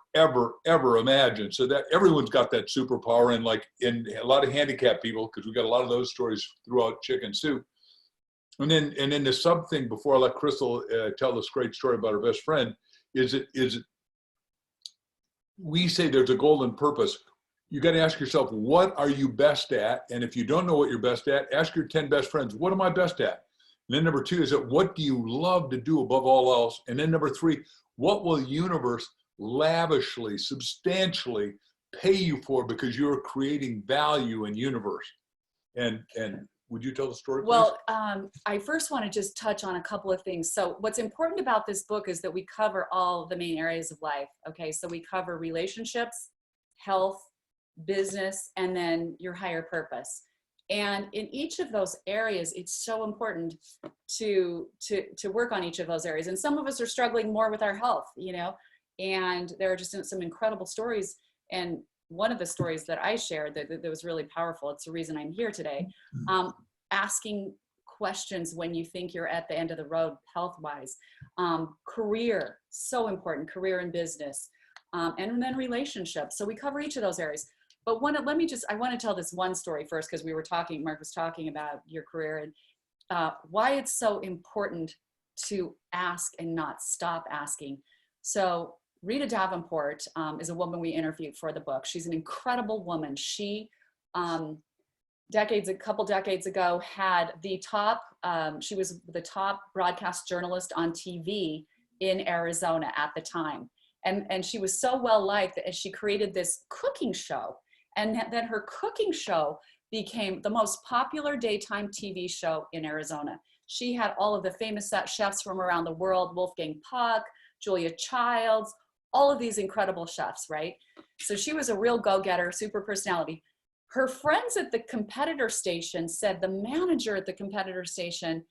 imagined. So that everyone's got that superpower, and like in a lot of handicapped people, because we've got a lot of those stories throughout Chicken Soup. And then the sub thing before I let Crystal tell this great story about her best friend is it we say there's a golden purpose. You got to ask yourself, what are you best at? And if you don't know what you're best at, ask your 10 best friends, what am I best at? And then number 2 is that what do you love to do above all else? And then number 3, what will the universe lavishly, substantially pay you for because you're creating value in universe? And would you tell the story, please? Well, I first want to just touch on a couple of things. So what's important about this book is that we cover all the main areas of life. Okay, so we cover relationships, health, business, and then your higher purpose. And in each of those areas, it's so important to work on each of those areas. And some of us are struggling more with our health, you know, and there are just some incredible stories. And one of the stories that I shared that was really powerful, it's the reason I'm here today, asking questions when you think you're at the end of the road health-wise. Career, so important, career and business, and then relationships. So we cover each of those areas. But I want to tell this one story first, because Mark was talking about your career and why it's so important to ask and not stop asking. So Rita Davenport is a woman we interviewed for the book. She's an incredible woman. She, a couple decades ago, had she was the top broadcast journalist on TV in Arizona at the time. And she was so well liked that she created this cooking show. And then her cooking show became the most popular daytime TV show in Arizona. She had all of the famous chefs from around the world, Wolfgang Puck, Julia Childs, all of these incredible chefs, right? So she was a real go-getter, super personality. Her friends at the competitor station said, the manager at the competitor station,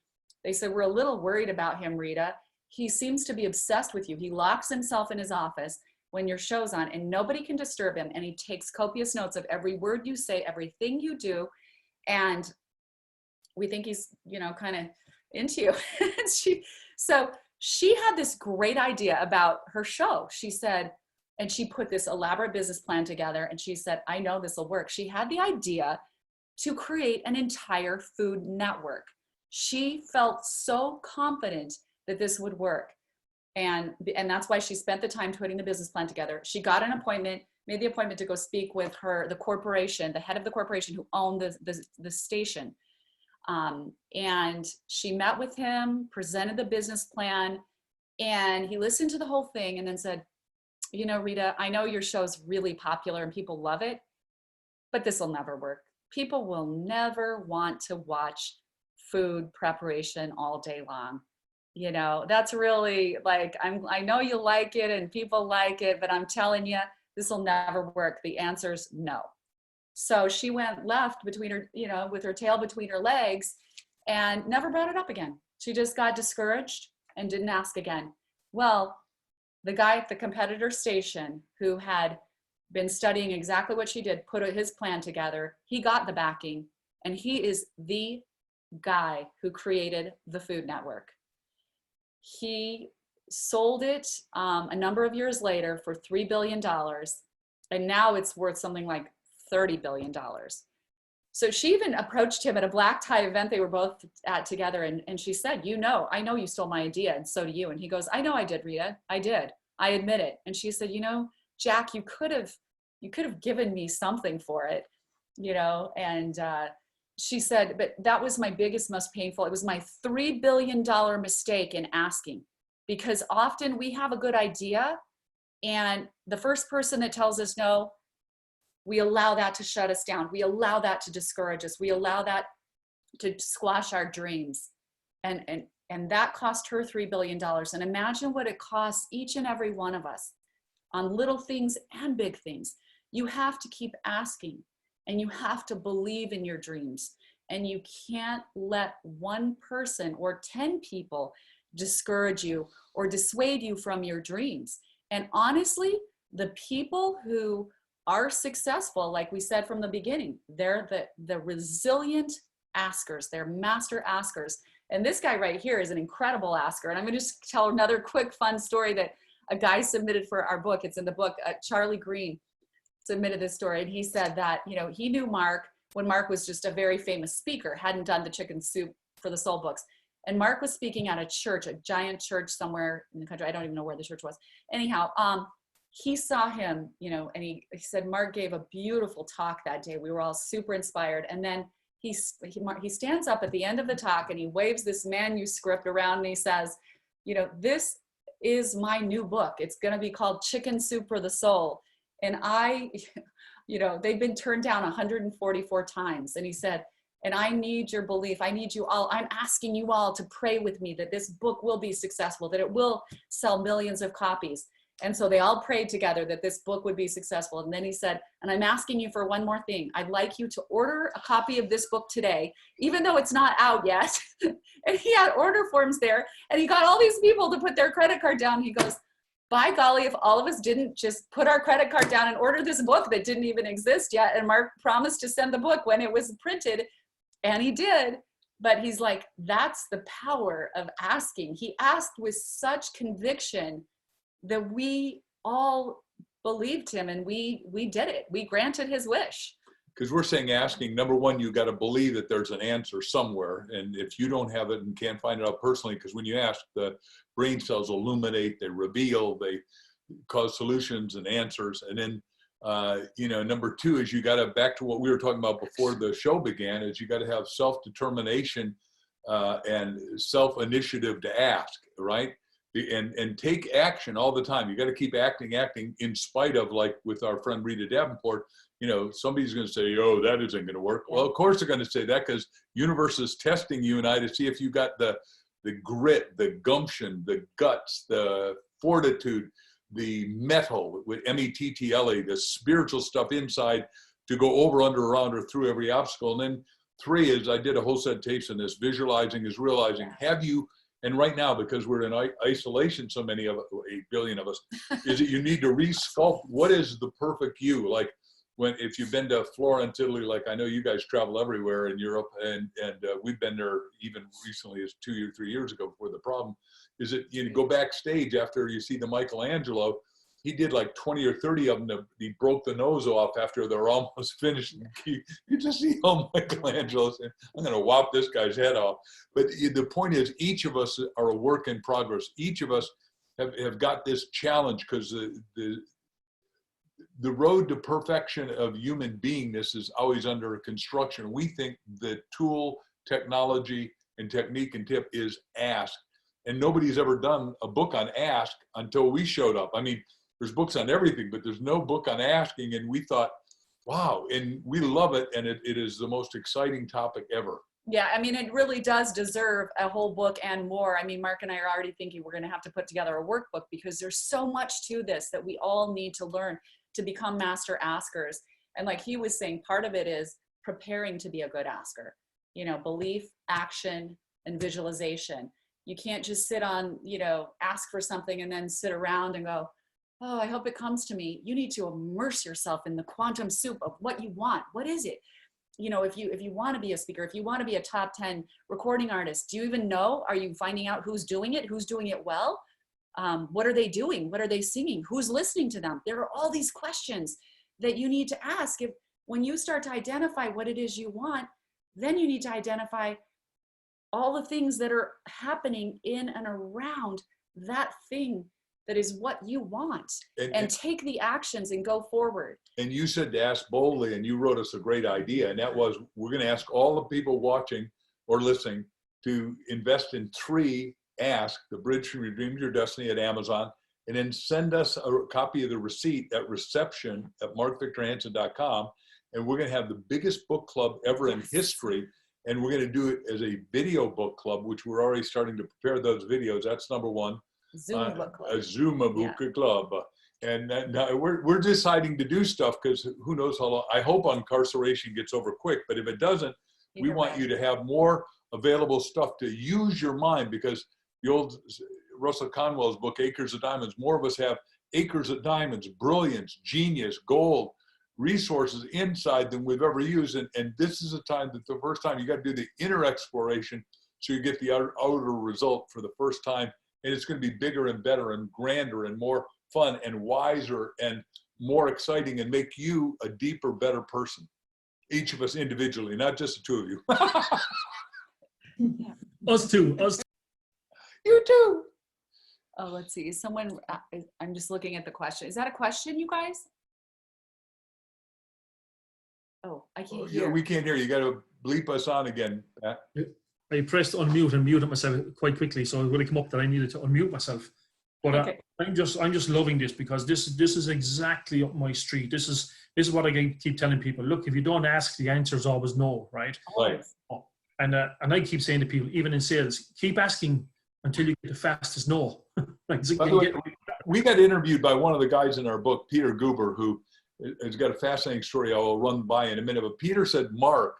they said, we're a little worried about him, Rita. He seems to be obsessed with you. He locks himself in his office when your show's on and nobody can disturb him. And he takes copious notes of every word you say, everything you do. And we think he's, you know, kind of into you. So she had this great idea about her show. She said, and she put this elaborate business plan together and she said, I know this will work. She had the idea to create an entire food network. She felt so confident that this would work. And that's why she spent the time putting the business plan together. She got an appointment, made the appointment to go speak with the corporation, the head of the corporation who owned the station. And she met with him, presented the business plan, and he listened to the whole thing and then said, you know, Rita, I know your show's really popular and people love it, but this will never work. People will never want to watch food preparation all day long. You know, that's really like, I know you like it and people like it, but I'm telling you, this will never work. The answer's no. So she went left between her, you know, with her tail between her legs and never brought it up again. She just got discouraged and didn't ask again. Well, the guy at the competitor station who had been studying exactly what she did, put his plan together, he got the backing, and he is the guy who created the Food Network. He sold it a number of years later for $3 billion, and now it's worth something like $30 billion. So she even approached him at a black tie event they were both at together, and she said, you know, I know you stole my idea, and so do you. And he goes, I know I did, Rita, I did. I admit it. And she said, you know, Jack, you could have given me something for it, you know, and she said, but that was my biggest, most painful. It was my $3 billion mistake in asking, because often we have a good idea and the first person that tells us no, we allow that to shut us down. We allow that to discourage us. We allow that to squash our dreams. And that cost her $3 billion. And imagine what it costs each and every one of us on little things and big things. You have to keep asking. And you have to believe in your dreams. And you can't let one person or 10 people discourage you or dissuade you from your dreams. And honestly, the people who are successful, like we said from the beginning, they're the resilient askers. They're master askers. And this guy right here is an incredible asker. And I'm going to just tell another quick fun story that a guy submitted for our book. It's in the book, Charlie Green submitted this story, and he said that, you know, he knew Mark when Mark was just a very famous speaker, hadn't done the Chicken Soup for the Soul books. And Mark was speaking at a church, a giant church somewhere in the country. I don't even know where the church was. Anyhow, he saw him, you know, and he said, Mark gave a beautiful talk that day. We were all super inspired. And then he stands up at the end of the talk and he waves this manuscript around and he says, you know, this is my new book. It's going to be called Chicken Soup for the Soul. And you know, they've been turned down 144 times. And he said, and I need your belief. I need you all. I'm asking you all to pray with me that this book will be successful, that it will sell millions of copies. And so they all prayed together that this book would be successful. And then he said, and I'm asking you for one more thing. I'd like you to order a copy of this book today, even though it's not out yet. And he had order forms there. And he got all these people to put their credit card down. He goes, by golly, if all of us didn't just put our credit card down and order this book that didn't even exist yet. And Mark promised to send the book when it was printed, and he did. But he's like, that's the power of asking. He asked with such conviction that we all believed him, and we did it. We granted his wish. Because we're saying asking, number one, you got to believe that there's an answer somewhere. And if you don't have it and can't find it out personally, because when you ask, the brain cells illuminate, they reveal, they cause solutions and answers. And then, you know, number two is you got to, back to what we were talking about before the show began, is you got to have self-determination and self-initiative to ask, right? And take action all the time. You got to keep acting in spite of, like with our friend Rita Davenport, you know, somebody's going to say, oh, that isn't going to work. Well, of course they're going to say that because universe is testing you and I to see if you got the grit, the gumption, the guts, the fortitude, the metal with METTLE, the spiritual stuff inside to go over, under, around, or through every obstacle. And then 3 is, I did a whole set of tapes on this, visualizing is realizing. Have you, and right now, because we're in isolation, so many of us, 8 billion of us, is that you need to resculpt what is the perfect you. Like if you've been to Florence, Italy, like I know you guys travel everywhere in Europe, and we've been there even recently as 2 or 3 years ago before the problem, is that you go backstage after you see the Michelangelo, he did like 20 or 30 of them. He broke the nose off after they're almost finished. You just see how Michelangelo saying, I'm going to whop this guy's head off. But the point is, each of us are a work in progress. Each of us have got this challenge because the road to perfection of human beingness is always under construction. We think the tool, technology, and technique and tip is ask. And nobody's ever done a book on ask until we showed up. I mean, there's books on everything, but there's no book on asking. And we thought, wow, and we love it. And it is the most exciting topic ever. Yeah, I mean, it really does deserve a whole book and more. I mean, Mark and I are already thinking we're going to have to put together a workbook because there's so much to this that we all need to learn to become master askers. And like he was saying, part of it is preparing to be a good asker. You know, belief, action, and visualization. You can't just sit on, you know, ask for something and then sit around and go, oh, I hope it comes to me. You need to immerse yourself in the quantum soup of what you want. What is it? You know, if you want to be a speaker, if you want to be a top 10 recording artist, do you even know? Are you finding out who's doing it? Who's doing it well? What are they doing? What are they singing? Who's listening to them? There are all these questions that you need to ask. When you start to identify what it is you want, then you need to identify all the things that are happening in and around that thing that is what you want, and take the actions and go forward. And you said to ask boldly, and you wrote us a great idea, and that was, we're going to ask all the people watching or listening to invest in 3 ask, The Bridge from Your Dream to Your Destiny at Amazon, and then send us a copy of the receipt at reception@markvictorhansen.com, and we're going to have the biggest book club ever in history, and we're going to do it as a video book club, which we're already starting to prepare those videos. That's number 1. Zoom book club. A Zoom book club. And now we're deciding to do stuff because who knows how long. I hope incarceration gets over quick, but if it doesn't, we want you to have more available stuff to use your mind, because the old Russell Conwell's book, Acres of Diamonds, more of us have acres of diamonds, brilliance, genius, gold, resources inside than we've ever used. And this is a time that the first time you got to do the inner exploration so you get the outer result for the first time. And it's going to be bigger and better and grander and more fun and wiser and more exciting and make you a deeper, better person. Each of us individually, not just the 2 of you. Us too. You too. Oh, let's see. Someone, I'm just looking at the question. Is that a question, you guys? Oh, I can't hear. Yeah, we can't hear you. You got to bleep us on again, Pat. I pressed unmute and muted myself quite quickly, so it would have come up that I needed to unmute myself. But okay. I'm just loving this, because this is exactly up my street. This is what I keep telling people. Look, if you don't ask, the answer is always no, right? Right. Oh, and I keep saying to people, even in sales, keep asking until you get the fastest no. By the way, we got interviewed by one of the guys in our book, Peter Goober, who has got a fascinating story I will run by in a minute. But Peter said, Mark,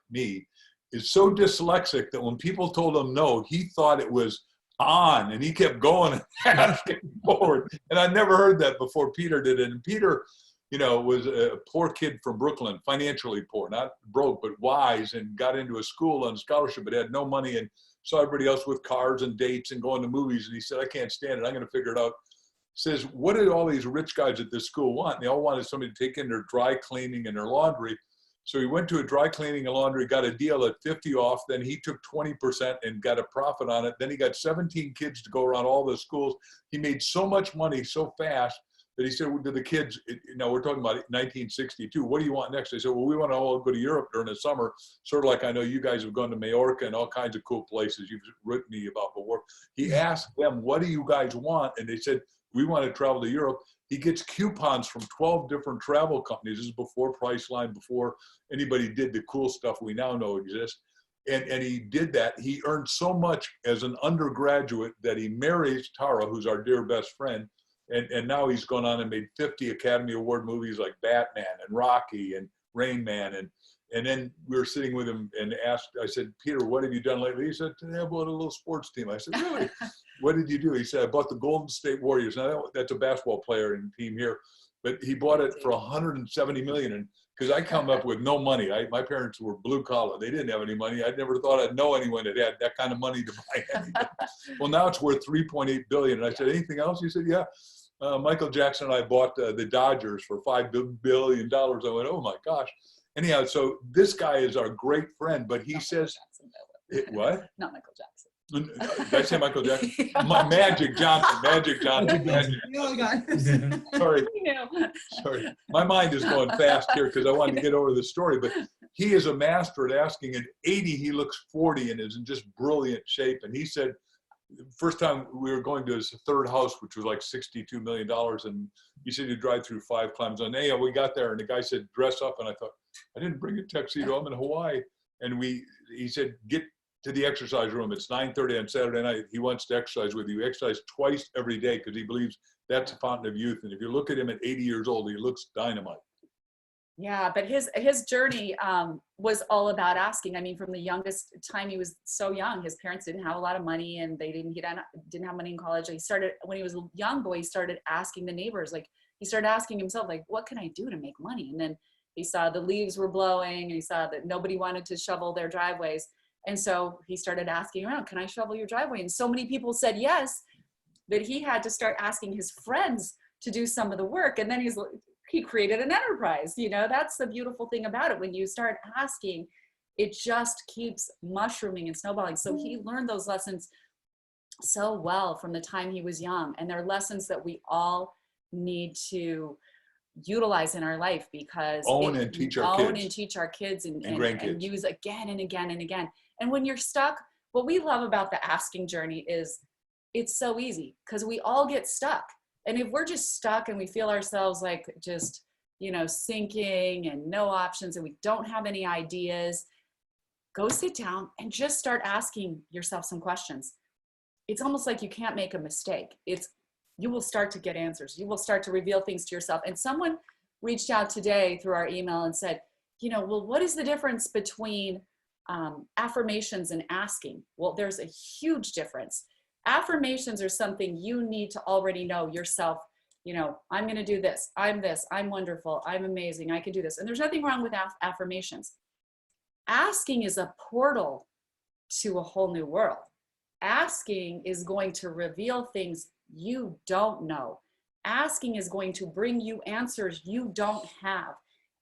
is so dyslexic that when people told him no, he thought it was on, and he kept going and asking forward. And I never heard that before Peter did it. And Peter, you know, was a poor kid from Brooklyn, financially poor, not broke, but wise, and got into a school on scholarship, but had no money, and saw everybody else with cars and dates and going to movies. And he said, I can't stand it. I'm going to figure it out. He says, what did all these rich guys at this school want? And they all wanted somebody to take in their dry cleaning and their laundry. So he went to a dry cleaning and laundry, got a deal at 50 off. Then he took 20% and got a profit on it. Then he got 17 kids to go around all the schools. He made so much money so fast that he said to the kids, now we're talking about 1962, what do you want next? They said, well, we want to all go to Europe during the summer, sort of like I know you guys have gone to Majorca and all kinds of cool places you've written me about before. He asked them, what do you guys want? And they said, we want to travel to Europe. He gets coupons from 12 different travel companies. This is before Priceline, before anybody did the cool stuff we now know exists. And he did that. He earned so much as an undergraduate that he marries Tara, who's our dear best friend. And now he's gone on and made 50 Academy Award movies like Batman and Rocky and Rain Man. And then we were sitting with him and I said, Peter, what have you done lately? He said, I bought a little sports team. I said, really? What did you do? He said, I bought the Golden State Warriors. Now that's a basketball player and team here, but he bought it for $170 million. And because I come up with no money, my parents were blue collar. They didn't have any money. I never thought I'd know anyone that had that kind of money to buy anything. Well, now it's worth $3.8 billion. And I said, anything else? He said, yeah. Michael Jackson and I bought the Dodgers for $5 billion. I went, oh my gosh. Anyhow, so this guy is our great friend, but he says, what? Not Michael Jackson. Did I say Michael Jackson? Magic Johnson. Oh, God. Sorry. Sorry. My mind is going fast here because I wanted to get over the story, but he is a master at asking. At 80, he looks 40 and is in just brilliant shape. And he said, first time we were going to his third house, which was like $62 million. And he said, you drive through 5 climbs on. Hey, we got there and the guy said, dress up. And I thought, I didn't bring a tuxedo. I'm in Hawaii. And he said, get to the exercise room. It's 9:30 on Saturday night. He wants to exercise with you. Exercise twice every day because he believes that's a fountain of youth. And if you look at him at 80 years old, he looks dynamite. Yeah, but his journey was all about asking. I mean, from the youngest time he was so young, his parents didn't have a lot of money and he didn't have money in college. He started, when he was a young boy, he started asking the neighbors, like he started asking himself, like, what can I do to make money? And then he saw the leaves were blowing and he saw that nobody wanted to shovel their driveways. And so he started asking around, can I shovel your driveway? And so many people said yes, that he had to start asking his friends to do some of the work. And then he created an enterprise. You know, that's the beautiful thing about it. When you start asking, it just keeps mushrooming and snowballing. So he learned those lessons so well from the time he was young. And they're lessons that we all need to utilize in our life because own and teach our kids and grandkids and use again and again and again. And when you're stuck, what we love about the asking journey is it's so easy because we all get stuck. And if we're just stuck and we feel ourselves like just, you know, sinking and no options and we don't have any ideas, go sit down and just start asking yourself some questions. It's almost like you can't make a mistake. You will start to get answers. You will start to reveal things to yourself. And someone reached out today through our email and said, you know, well, what is the difference between affirmations and asking? Well, there's a huge difference. Affirmations are something you need to already know yourself. You know, I'm going to do this. I'm wonderful. I'm amazing. I can do this. And there's nothing wrong with affirmations. Asking is a portal to a whole new world. Asking is going to reveal things you don't know. Asking is going to bring you answers you don't have.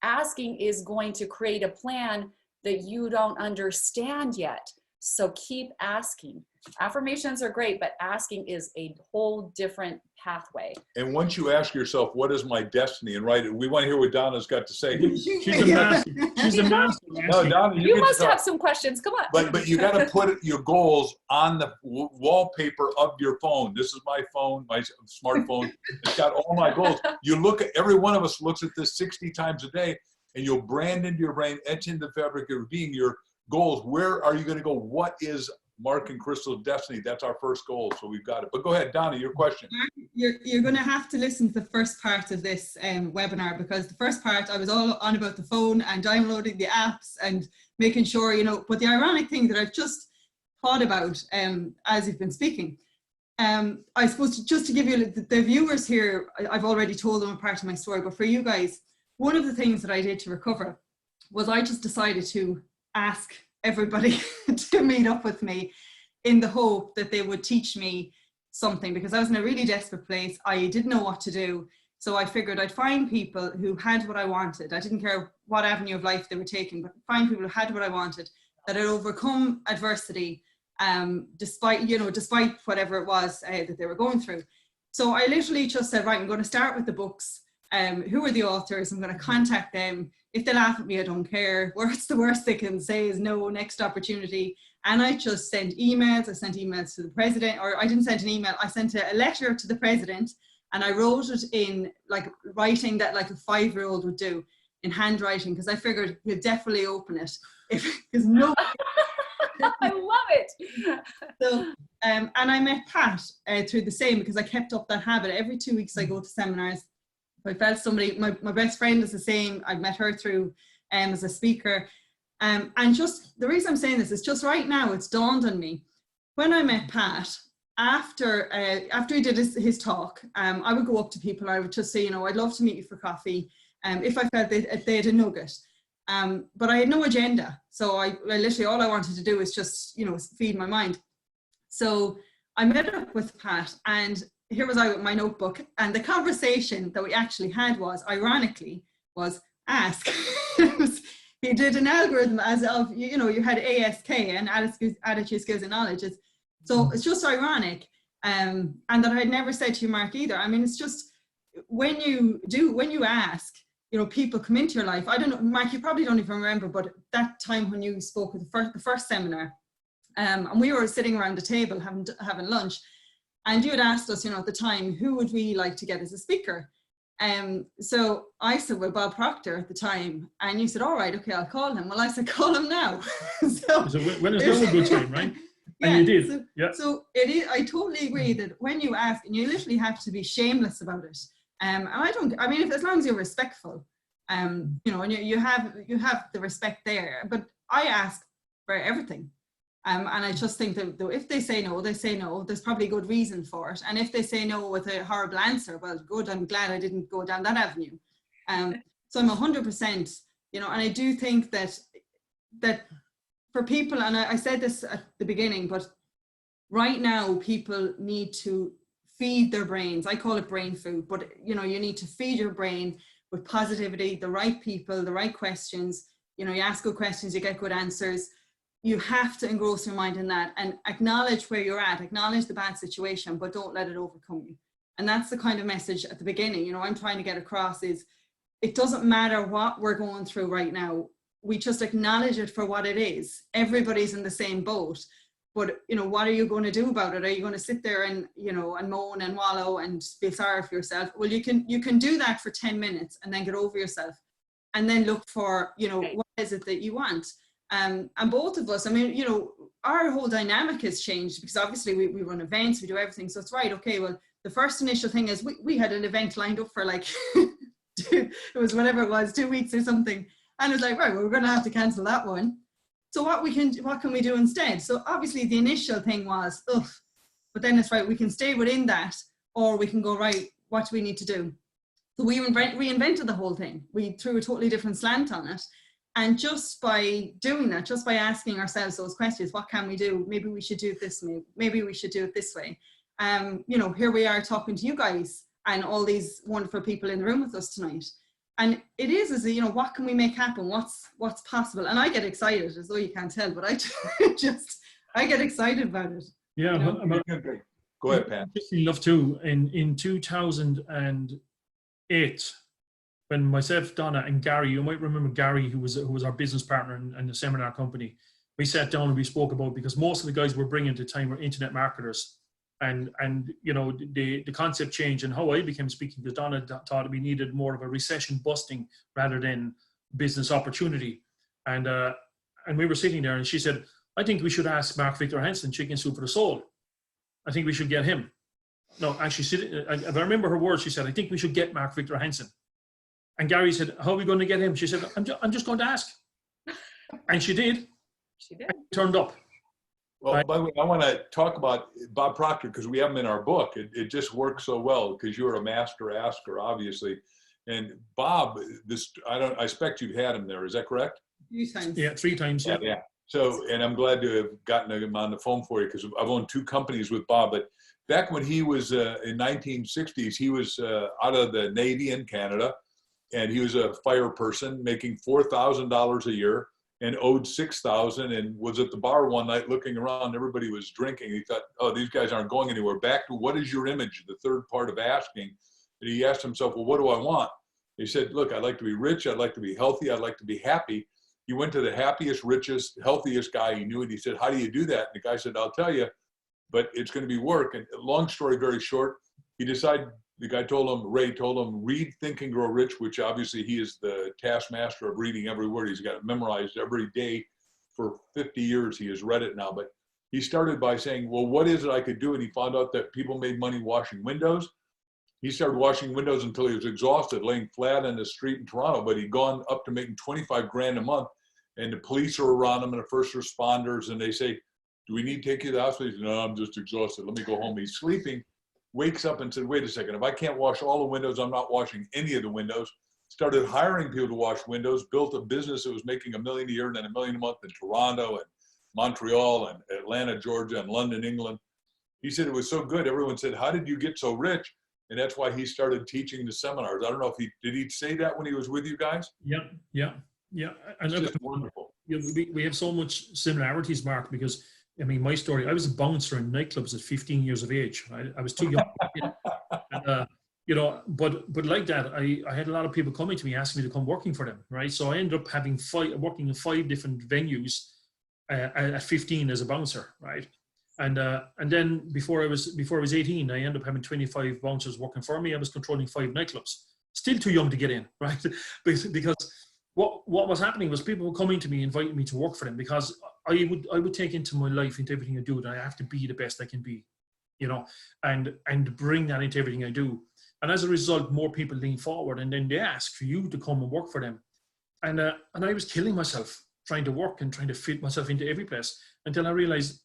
Asking is going to create a plan that you don't understand yet. So keep asking. Affirmations are great, but asking is a whole different pathway. And once you ask yourself, what is my destiny? And right, we want to hear what Donna's got to say. She's a master. She's a master. No, Donna, you must have some questions. Come on. But you got to put your goals on the wallpaper of your phone. This is my phone, my smartphone. It's got all my goals. You look at, every one of us looks at this 60 times a day, and you'll brand into your brain, etch into the fabric of being your goals. Where are you going to go? What is Mark and Crystal's destiny? That's our first goal. So we've got it. But go ahead, Donna, your question. You're going to have to listen to the first part of this webinar, because the first part I was all on about the phone and downloading the apps and making sure, you know, but the ironic thing that I've just thought about as you've been speaking, I suppose just to give you the viewers here, I've already told them a part of my story, but for you guys, one of the things that I did to recover was I just decided to ask everybody to meet up with me in the hope that they would teach me something, because I was in a really desperate place. I didn't know what to do. So I figured I'd find people who had what I wanted. I didn't care what avenue of life they were taking, but find people who had what I wanted, that had overcome adversity, despite whatever it was that they were going through. So I literally just said, right, I'm going to start with the books. Who are the authors? I'm going to contact them. If they laugh at me, I don't care. What's the worst they can say is no, next opportunity. And I just sent emails. I sent emails to the president, or I didn't send an email. I sent a letter to the president And I wrote it in like writing that like a 5-year-old would do, in handwriting, because I figured he'd definitely open it because no. I love it. So, and I met Pat through the same, because I kept up that habit. Every 2 weeks I go to seminars. If I felt somebody, my best friend is the same. I met her through as a speaker. And just the reason I'm saying this is just right now, it's dawned on me. When I met Pat, after he did his talk, I would go up to people. I would just say, you know, I'd love to meet you for coffee. If I felt they had a nugget. But I had no agenda. So I literally, all I wanted to do was just, you know, feed my mind. So I met up with Pat, and here was I with my notebook. And the conversation that we actually had was, ironically, was ask. He did an algorithm as of, you know, you had ASK, and attitude, skills, and knowledge. So it's just ironic. And that I had never said to you, Mark, either. I mean, it's just, when you ask, you know, people come into your life. I don't know, Mark, you probably don't even remember, but that time when you spoke at the first seminar, and we were sitting around the table having lunch, and you had asked us, you know, at the time, who would we like to get as a speaker? So I said, well, Bob Proctor at the time, and you said, all right, okay, I'll call him. Well, I said, call him now. So when is now a good time, right? Yeah, and you did. So it is. I totally agree that when you ask, and you literally have to be shameless about it. And I mean, as long as you're respectful, you know, and you have the respect there. But I ask for everything. And I just think that if they say no, they say no. There's probably good reason for it. And if they say no with a horrible answer, well, good. I'm glad I didn't go down that avenue. So I'm 100%, you know, and I do think that for people, and I said this at the beginning, but right now people need to feed their brains. I call it brain food, but you know, you need to feed your brain with positivity, the right people, the right questions. You know, you ask good questions, you get good answers. You have to engross your mind in that and acknowledge where you're at, acknowledge the bad situation, but don't let it overcome you. And that's the kind of message at the beginning, you know, I'm trying to get across is, it doesn't matter what we're going through right now. We just acknowledge it for what it is. Everybody's in the same boat, but you know, what are you going to do about it? Are you going to sit there and, you know, and moan and wallow and feel sorry for yourself? Well, you can do that for 10 minutes and then get over yourself and then look for, you know, what is it that you want? And both of us, I mean, you know, our whole dynamic has changed because obviously we run events, we do everything. So it's right. Okay. Well, the first initial thing is we had an event lined up for like, it was whatever it was, 2 weeks or something. And it was like, right, well, we're going to have to cancel that one. So what can we do instead? So obviously the initial thing was, ugh, but then it's right, we can stay within that, or we can go, right, what do we need to do? So we reinvented the whole thing. We threw a totally different slant on it. And just by doing that, just by asking ourselves those questions, what can we do? Maybe we should do it this way. Maybe we should do it this way. You know, here we are talking to you guys and all these wonderful people in the room with us tonight. And it is, you know, what can we make happen? What's possible? And I get excited, as though you can't tell, but I get excited about it. Yeah. You know? Go ahead, Pat. Interesting enough too, in 2008, when myself, Donna, and Gary, you might remember Gary, who was our business partner in the seminar company, we sat down and we spoke about, because most of the guys we're bringing at the time were internet marketers. And you know, the concept changed, and how I became speaking, because Donna thought we needed more of a recession busting rather than business opportunity. And we were sitting there and she said, I think we should ask Mark Victor Hansen, Chicken Soup for the Soul. I think we should get him. No, actually, if I remember her words, she said, I think we should get Mark Victor Hansen. And Gary said, how are we going to get him? She said, I'm just going to ask. And she did. She did. And turned up. Well, by the way, I want to talk about Bob Proctor because we have him in our book. It just works so well because you're a master asker, obviously. And Bob, I expect you've had him there. Is that correct? 3 times. Yeah, 3 times. Yeah. Yeah. So, and I'm glad to have gotten him on the phone for you because I've owned 2 companies with Bob. But back when he was in 1960s, he was out of the Navy in Canada, and he was a fire person making $4,000 a year. And owed $6,000 and was at the bar one night looking around. Everybody was drinking. He thought, oh, these guys aren't going anywhere. Back to what is your image, the third part of asking. And he asked himself, well, what do I want? He said, look, I'd like to be rich. I'd like to be healthy. I'd like to be happy. He went to the happiest, richest, healthiest guy he knew. And he said, how do you do that? And the guy said, I'll tell you, but it's going to be work. And long story very short, he decided the guy told him, Ray told him, read, think, and grow rich, which obviously he is the taskmaster of reading every word. He's got it memorized every day for 50 years. He has read it now, but he started by saying, well, what is it I could do? And he found out that people made money washing windows. He started washing windows until he was exhausted, laying flat on the street in Toronto, but he'd gone up to making 25 grand a month. And the police are around him and the first responders, and they say, do we need to take you to the hospital? He said, no, I'm just exhausted. Let me go home. He's sleeping, wakes up and said, wait a second, if I can't wash all the windows, I'm not washing any of the windows. Started hiring people to wash windows, built a business that was making $1 million a year and then $1 million a month in Toronto and Montreal and Atlanta, Georgia, and London, England. He said it was so good. Everyone said, how did you get so rich? And that's why he started teaching the seminars. I don't know if did he say that when he was with you guys? Yeah. And it's just wonderful. We have so much similarities, Mark, because I mean, my story, I was a bouncer in nightclubs at 15 years of age. Right? I was too young. And, you know, but like that, I had a lot of people coming to me asking me to come working for them, right? So I ended up working in 5 different venues at 15 as a bouncer, right? And then before I was 18, I ended up having 25 bouncers working for me. I was controlling 5 nightclubs. Still too young to get in, right? Because what was happening was people were coming to me, inviting me to work for them, because I would take into my life, into everything I do, that I have to be the best I can be, you know, and bring that into everything I do. And as a result, more people lean forward, and then they ask for you to come and work for them. And I was killing myself trying to work and trying to fit myself into every place, until I realized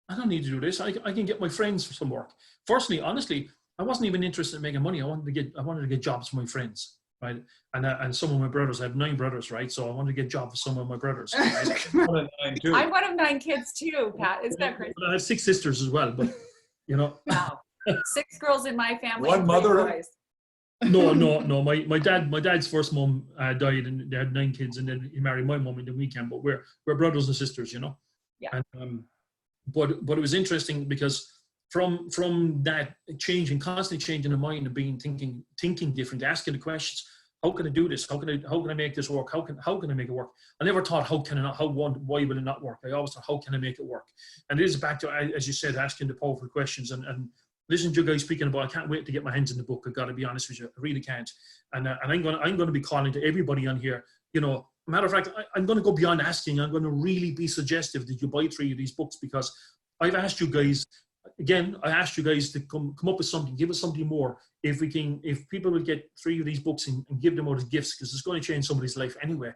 I don't need to do this. I can get my friends some work. Firstly, honestly, I wasn't even interested in making money. I wanted to get jobs for my friends, right? And some of my brothers. I have 9 brothers, right? So I wanted to get jobs for some of my brothers. Right? I'm one of 9 kids too, Pat. Isn't that crazy? I have 6 sisters as well, but you know. Wow. 6 girls in my family. One mother. Boys. No. My dad's first mom died, and they had 9 kids, and then he married my mom in the weekend. But we're brothers and sisters, you know. Yeah. And, but it was interesting because from that changing, constantly changing the mind, and being thinking different, asking the questions. How can I do this? How can I make this work? How can I make it work? I never thought why will it not work? I always thought, how can I make it work? And it is back to, as you said, asking the powerful questions and listen to you guys speaking about. I can't wait to get my hands in the book. I've got to be honest with you, I really can't. And I'm going to be calling to everybody on here. You know, matter of fact, I'm going to go beyond asking. I'm going to really be suggestive that you buy 3 of these books, because I've asked you guys. Again, I asked you guys to come up with something, give us something more. If people will get 3 of these books and give them out as gifts, because it's going to change somebody's life anyway.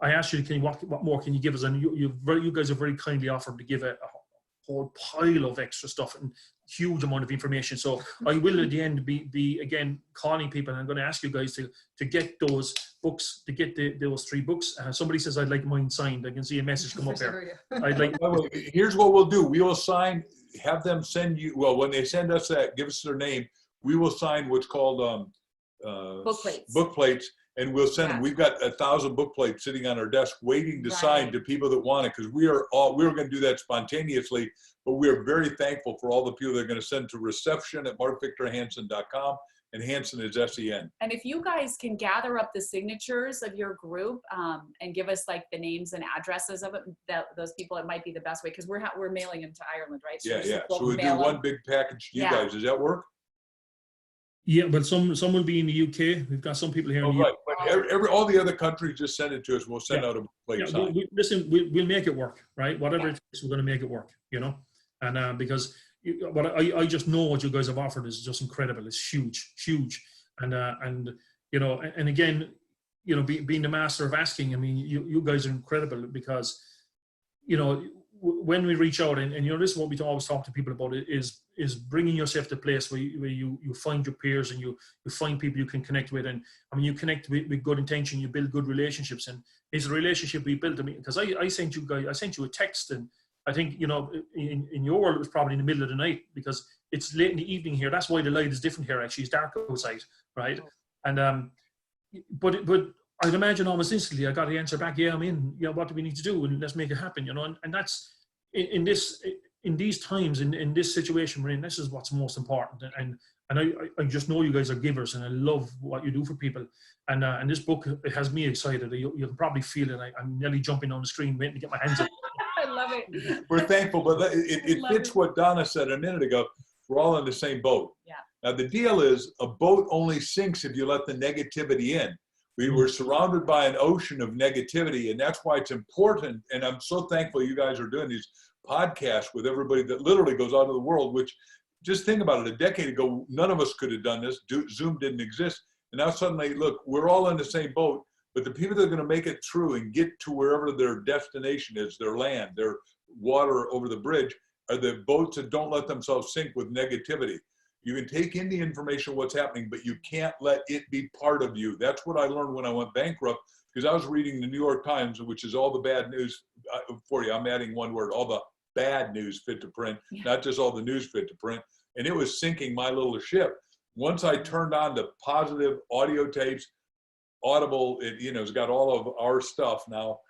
I asked you, what more can you give us? And you guys have very kindly offered to give a whole pile of extra stuff and huge amount of information. So I will at the end be again calling people, and I'm going to ask you guys to get those books, to get those 3 books. Somebody says I'd like mine signed. I can see a message come up there. I'd like. Here's what we'll do. We will sign. Have them send you. Well, when they send us that, give us their name. We will sign what's called book plates, and we'll send them. We've got 1,000 book plates sitting on our desk, waiting to sign to people that want it, because we were going to do that spontaneously, but we are very thankful for all the people that are going to send to reception@markvictorhansen.com, and Hansen is SEN. And if you guys can gather up the signatures of your group and give us like the names and addresses of it, those people, it might be the best way, because we're mailing them to Ireland, right? So Yeah. So we do one big package to you guys. Does that work? Yeah, but some will be in the UK. We've got some people here in the UK. But all the other countries, just send it to us. We'll send out a plate. Yeah, listen, we'll make it work, right? Whatever it is, we're going to make it work, you know? And because I just know what you guys have offered is just incredible. It's huge. And you know, and again, you know, being the master of asking, I mean, you guys are incredible, because, you know, when we reach out, and you know, this is what we always talk to people about, is bringing yourself to a place where you find your peers, and you find people you can connect with. And I mean, you connect with good intention, you build good relationships. And it's a relationship we built. I mean, because I sent you a text, and I think, you know, in your world, it was probably in the middle of the night, because it's late in the evening here. That's why the light is different here. Actually, it's dark outside, right? And but I'd imagine almost instantly I got the answer back. Yeah, I'm in. Yeah, what do we need to do? And let's make it happen. You know, and that's in these times, in this situation we're in. This is what's most important. And I just know you guys are givers, and I love what you do for people. And this book, it has me excited. You can probably feel it. I'm nearly jumping on the screen, waiting to get my hands up. I love it. We're thankful, but it fits what Donna said a minute ago. We're all in the same boat. Yeah. Now, the deal is a boat only sinks if you let the negativity in. We were surrounded by an ocean of negativity, and that's why it's important. And I'm so thankful you guys are doing these podcasts with everybody that literally goes out of the world, which, just think about it, a decade ago, none of us could have done this. Zoom didn't exist. And now suddenly, look, we're all in the same boat, but the people that are going to make it through and get to wherever their destination is, their land, their water over the bridge, are the boats that don't let themselves sink with negativity. You can take in the information, what's happening, but you can't let it be part of you. That's what I learned when I went bankrupt, because I was reading the New York Times, which is all the bad news for you. I'm adding one word, all the bad news fit to print, not just all the news fit to print. And it was sinking my little ship. Once I turned on the positive audio tapes, Audible, it's got all of our stuff now.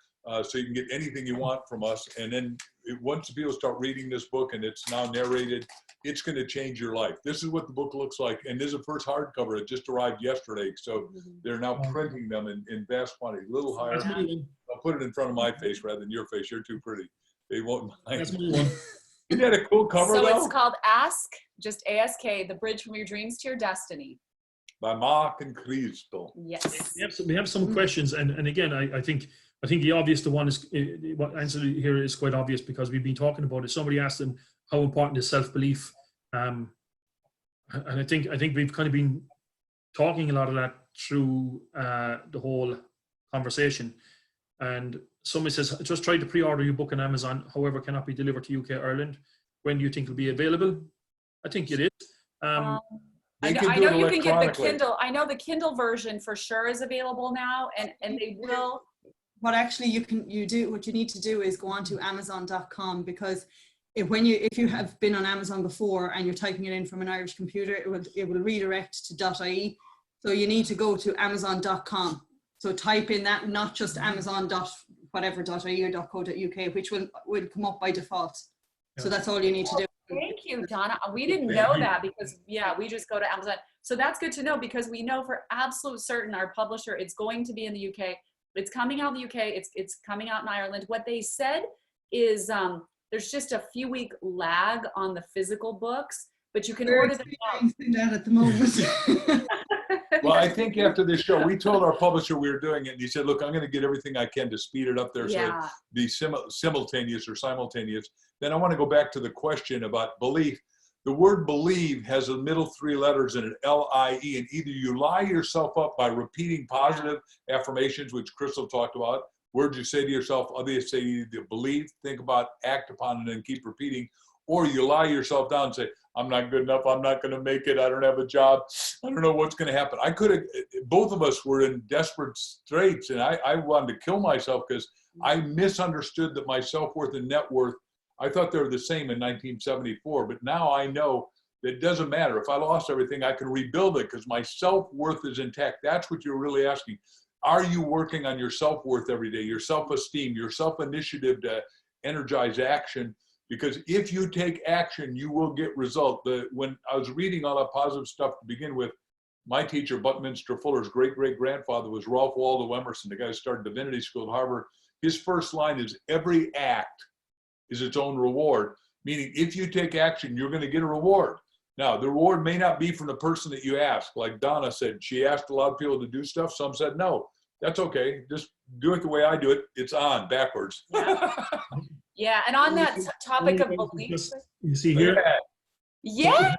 So you can get anything you want from us. And then once people start reading this book and it's now narrated, it's going to change your life. This is what the book looks like. And this is the first hardcover. It just arrived yesterday. So they're now printing them in vast quantities, a little higher. I'll put it in front of my face rather than your face. You're too pretty. They won't mind. That's me one. Isn't that a cool cover, So though? it's called Ask, just ASK, The Bridge from Your Dreams to Your Destiny. By Mark and Crystal. Yes. We have some questions, and again, I think the obvious, the one is what answer here is quite obvious because we've been talking about it. Somebody asked them how important is self-belief, and I think we've kind of been talking a lot of that through the whole conversation. And somebody says, just try to pre-order your book on Amazon, however, cannot be delivered to UK, Ireland. When do you think it'll be available? I think it is. I know you can get the Kindle. I know the Kindle version for sure is available now, and they will. What actually what you need to do is go on to Amazon.com, because if you have been on Amazon before and you're typing it in from an Irish computer, it will redirect to .ie. So you need to go to Amazon.com. So type in that, not just Amazon.whatever.ie or .co.uk, which will come up by default. So that's all you need to do. Thank you, Donna. We didn't know that because, we just go to Amazon. So that's good to know, because we know for absolute certain our publisher, it's going to be in the UK. It's coming out in the UK. It's coming out in Ireland. What they said is there's just a few week lag on the physical books, but you can order them that at the moment. Well, I think after this show, we told our publisher we were doing it, and he said, look, I'm going to get everything I can to speed it up there so it be simultaneous or simultaneous. Then I want to go back to the question about belief. The word believe has the middle three letters in it, L-I-E, and either you lie yourself up by repeating positive affirmations, which Crystal talked about, words you say to yourself, others say you believe, think about, act upon, and then keep repeating, or you lie yourself down and say, I'm not good enough, I'm not going to make it, I don't have a job, I don't know what's going to happen. Both of us were in desperate straits, and I wanted to kill myself because I misunderstood that my self-worth and net worth, I thought they were the same in 1974, but now I know that it doesn't matter. If I lost everything, I can rebuild it because my self-worth is intact. That's what you're really asking. Are you working on your self-worth every day, your self-esteem, your self-initiative to energize action? Because if you take action, you will get result. When I was reading all that positive stuff to begin with, my teacher, Buckminster Fuller's great-great-grandfather was Ralph Waldo Emerson, the guy who started Divinity School at Harvard. His first line is, every act is its own reward, meaning if you take action, you're going to get a reward. Now, the reward may not be from the person that you ask. Like Donna said, she asked a lot of people to do stuff. Some said no. That's okay. Just do it the way I do it. It's on backwards. Yeah, and on that topic of belief. You see here? Yay!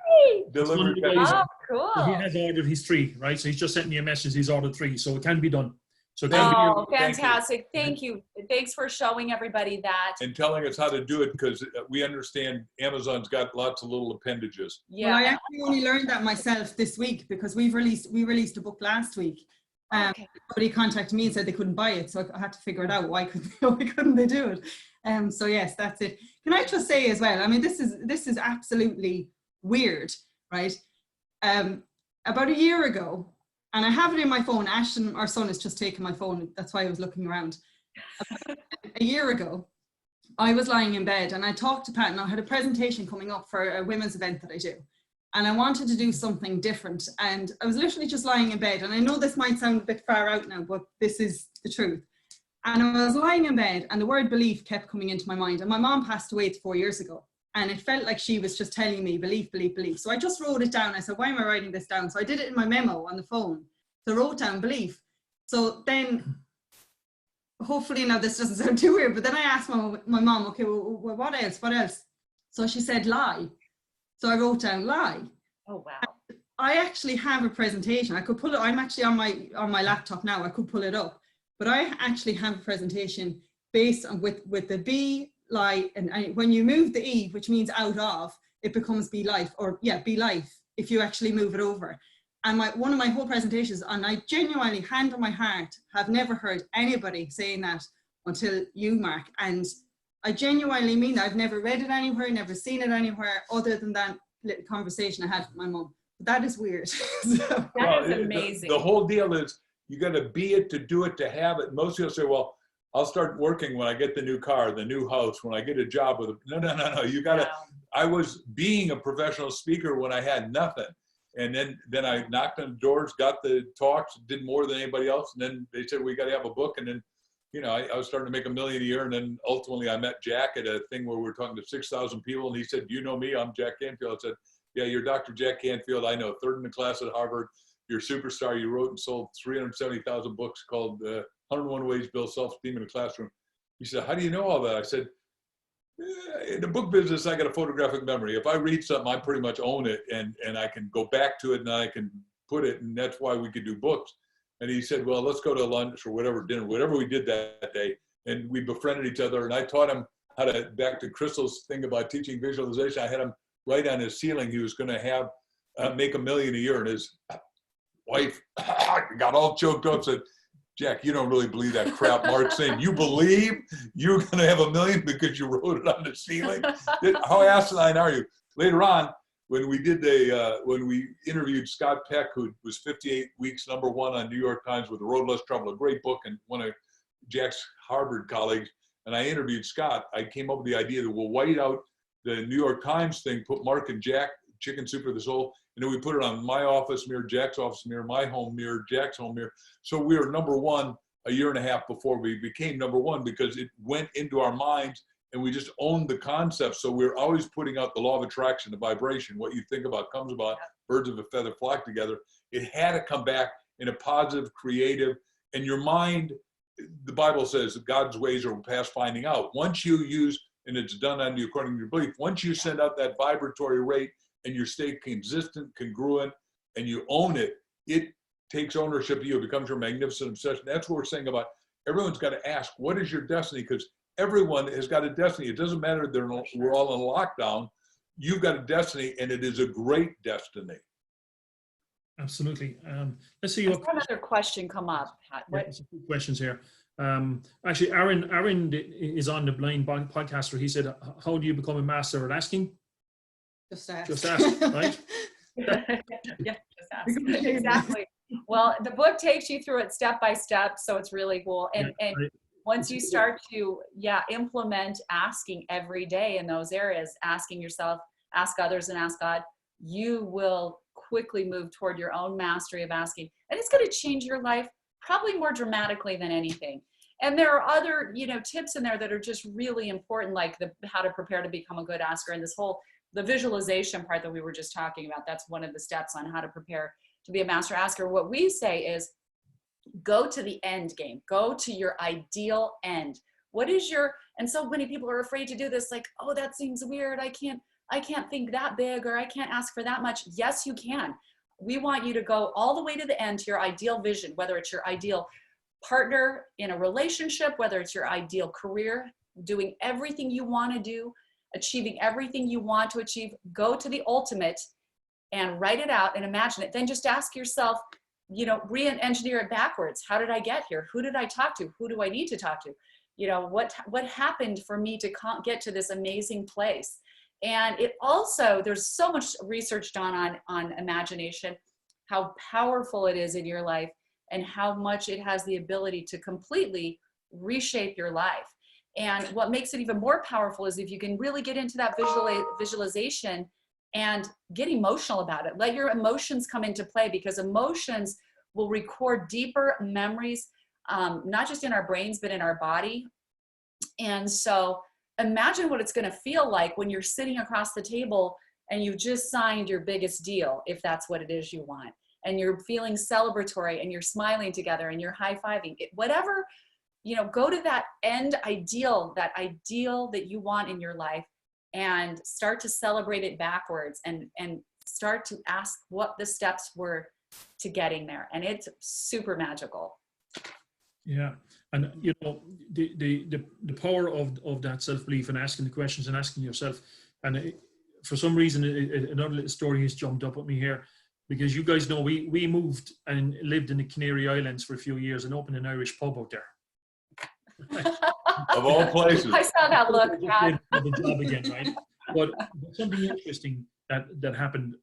Delivered. Oh, cool. So he has ordered his 3, right? So he's just sent me a message. He's ordered 3, so it can be done. So fantastic. Thank you. Thanks for showing everybody that. And telling us how to do it, because we understand Amazon's got lots of little appendages. Yeah. Well, I actually only learned that myself this week because we released a book last week. Somebody contacted me and said they couldn't buy it, so I had to figure it out. Why couldn't they do it? So yes, that's it. Can I just say as well, I mean, this is absolutely weird, right? About a year ago, and I have it in my phone. Ashton, our son, has just taken my phone. That's why I was looking around. A year ago, I was lying in bed and I talked to Pat, and I had a presentation coming up for a women's event that I do. And I wanted to do something different. And I was literally just lying in bed. And I know this might sound a bit far out now, but this is the truth. And I was lying in bed and the word belief kept coming into my mind. And my mom passed away 4 years ago. And it felt like she was just telling me belief, belief, belief. So I just wrote it down. I said, why am I writing this down? So I did it in my memo on the phone. So I wrote down belief. So then, hopefully now this doesn't sound too weird, but then I asked my mom, okay, well, what else? What else? So she said lie. So I wrote down lie. Oh, wow. I actually have a presentation. I could pull it. I'm actually on my laptop now. I could pull it up, but I actually have a presentation based on with the be, lie, and when you move the e, which means out of, it becomes be life, or yeah, be life if you actually move it over. And one of my whole presentations, and I genuinely, hand on my heart, have never heard anybody saying that until you, Mark. And I genuinely mean that. I've never read it anywhere, never seen it anywhere, other than that little conversation I had with my mum. That is weird. So. That is amazing. The whole deal is you got to be it to do it, to have it. Most people say, well, I'll start working when I get the new car, the new house, when I get a job with it. No. You got to, I was being a professional speaker when I had nothing. And then I knocked on the doors, got the talks, did more than anybody else. And then they said, we got to have a book. And then, you know, I was starting to make $1 million a year. And then ultimately I met Jack at a thing where we were talking to 6,000 people. And he said, do you know me? I'm Jack Canfield. I said, yeah, you're Dr. Jack Canfield. I know, third in the class at Harvard. You're a superstar. You wrote and sold 370,000 books called 101 Ways to Build Self-Esteem in the Classroom. He said, how do you know all that? I said, in the book business, I got a photographic memory. If I read something, I pretty much own it, and I can go back to it and I can put it, and that's why we could do books. And he said, well, let's go to lunch or whatever, dinner, whatever we did that day. And we befriended each other, and I taught him how to, back to Crystal's thing about teaching visualization, I had him write on his ceiling he was going to have make $1 million a year, and his wife got all choked up, said, Jack, you don't really believe that crap Mark's saying. You believe you're going to have $1 million because you wrote it on the ceiling? How asinine are you? Later on, when we did when we interviewed Scott Peck, who was 58 weeks #1 on New York Times with The Road Less Trouble, a great book, and one of Jack's Harvard colleagues, and I interviewed Scott, I came up with the idea that we'll white out the New York Times thing, put Mark and Jack, Chicken Soup for the Soul, and then we put it on my office mirror, Jack's office mirror, my home mirror, Jack's home mirror. So we were #1 a year and a half before we became #1 because it went into our minds and we just owned the concept. So we're always putting out the law of attraction, the vibration, what you think about comes about, birds of a feather flock together. It had to come back in a positive, creative, and your mind, the Bible says that God's ways are past finding out. Once you use, and it's done on you according to your belief, once you send out that vibratory rate and you stay consistent, congruent, and you own it, it takes ownership of you. It becomes your magnificent obsession. That's what we're saying about everyone's got to ask, what is your destiny? Because everyone has got a destiny. It doesn't matter that we're all in lockdown. You've got a destiny, and it is a great destiny. Absolutely. Let's see. I've got another question come up. What questions here? Actually, Aaron is on the Blind Podcaster. He said, how do you become a master at asking? Just ask. Just ask, right? Yeah, just ask. Exactly. Well, the book takes you through it step by step, so it's really cool. And once you start to implement asking every day in those areas, asking yourself, ask others, and ask God, you will quickly move toward your own mastery of asking. And it's going to change your life probably more dramatically than anything. And there are other, tips in there that are just really important, like how to prepare to become a good asker, and the visualization part that we were just talking about. That's one of the steps on how to prepare to be a master asker. What we say is go to the end game, go to your ideal end. And so many people are afraid to do this, like, oh, that seems weird. I can't think that big, or I can't ask for that much. Yes, you can. We want you to go all the way to the end to your ideal vision, whether it's your ideal partner in a relationship, whether it's your ideal career, doing everything you want to do, achieving everything you want to achieve. Go to the ultimate and write it out and imagine it. Then just ask yourself, re-engineer it backwards. How did I get here? Who did I talk to? Who do I need to talk to? What happened for me to get to this amazing place? And it also, there's so much research done on imagination, how powerful it is in your life, and how much it has the ability to completely reshape your life. And what makes it even more powerful is if you can really get into that visualization and get emotional about it. Let your emotions come into play, because emotions will record deeper memories, not just in our brains, but in our body. And so imagine what it's going to feel like when you're sitting across the table and you've just signed your biggest deal, if that's what it is you want, and you're feeling celebratory and you're smiling together and you're high-fiving it, whatever, you know, go to that end ideal, that ideal that you want in your life, and start to celebrate it backwards, and start to ask what the steps were to getting there. And it's super magical. Yeah. And you know, the power of that self-belief and asking the questions and asking yourself. And for some reason, another little story has jumped up at me here, because you guys know we moved and lived in the Canary Islands for a few years and opened an Irish pub out there. Of all places. I saw that look. The job again, right? But something interesting that happened.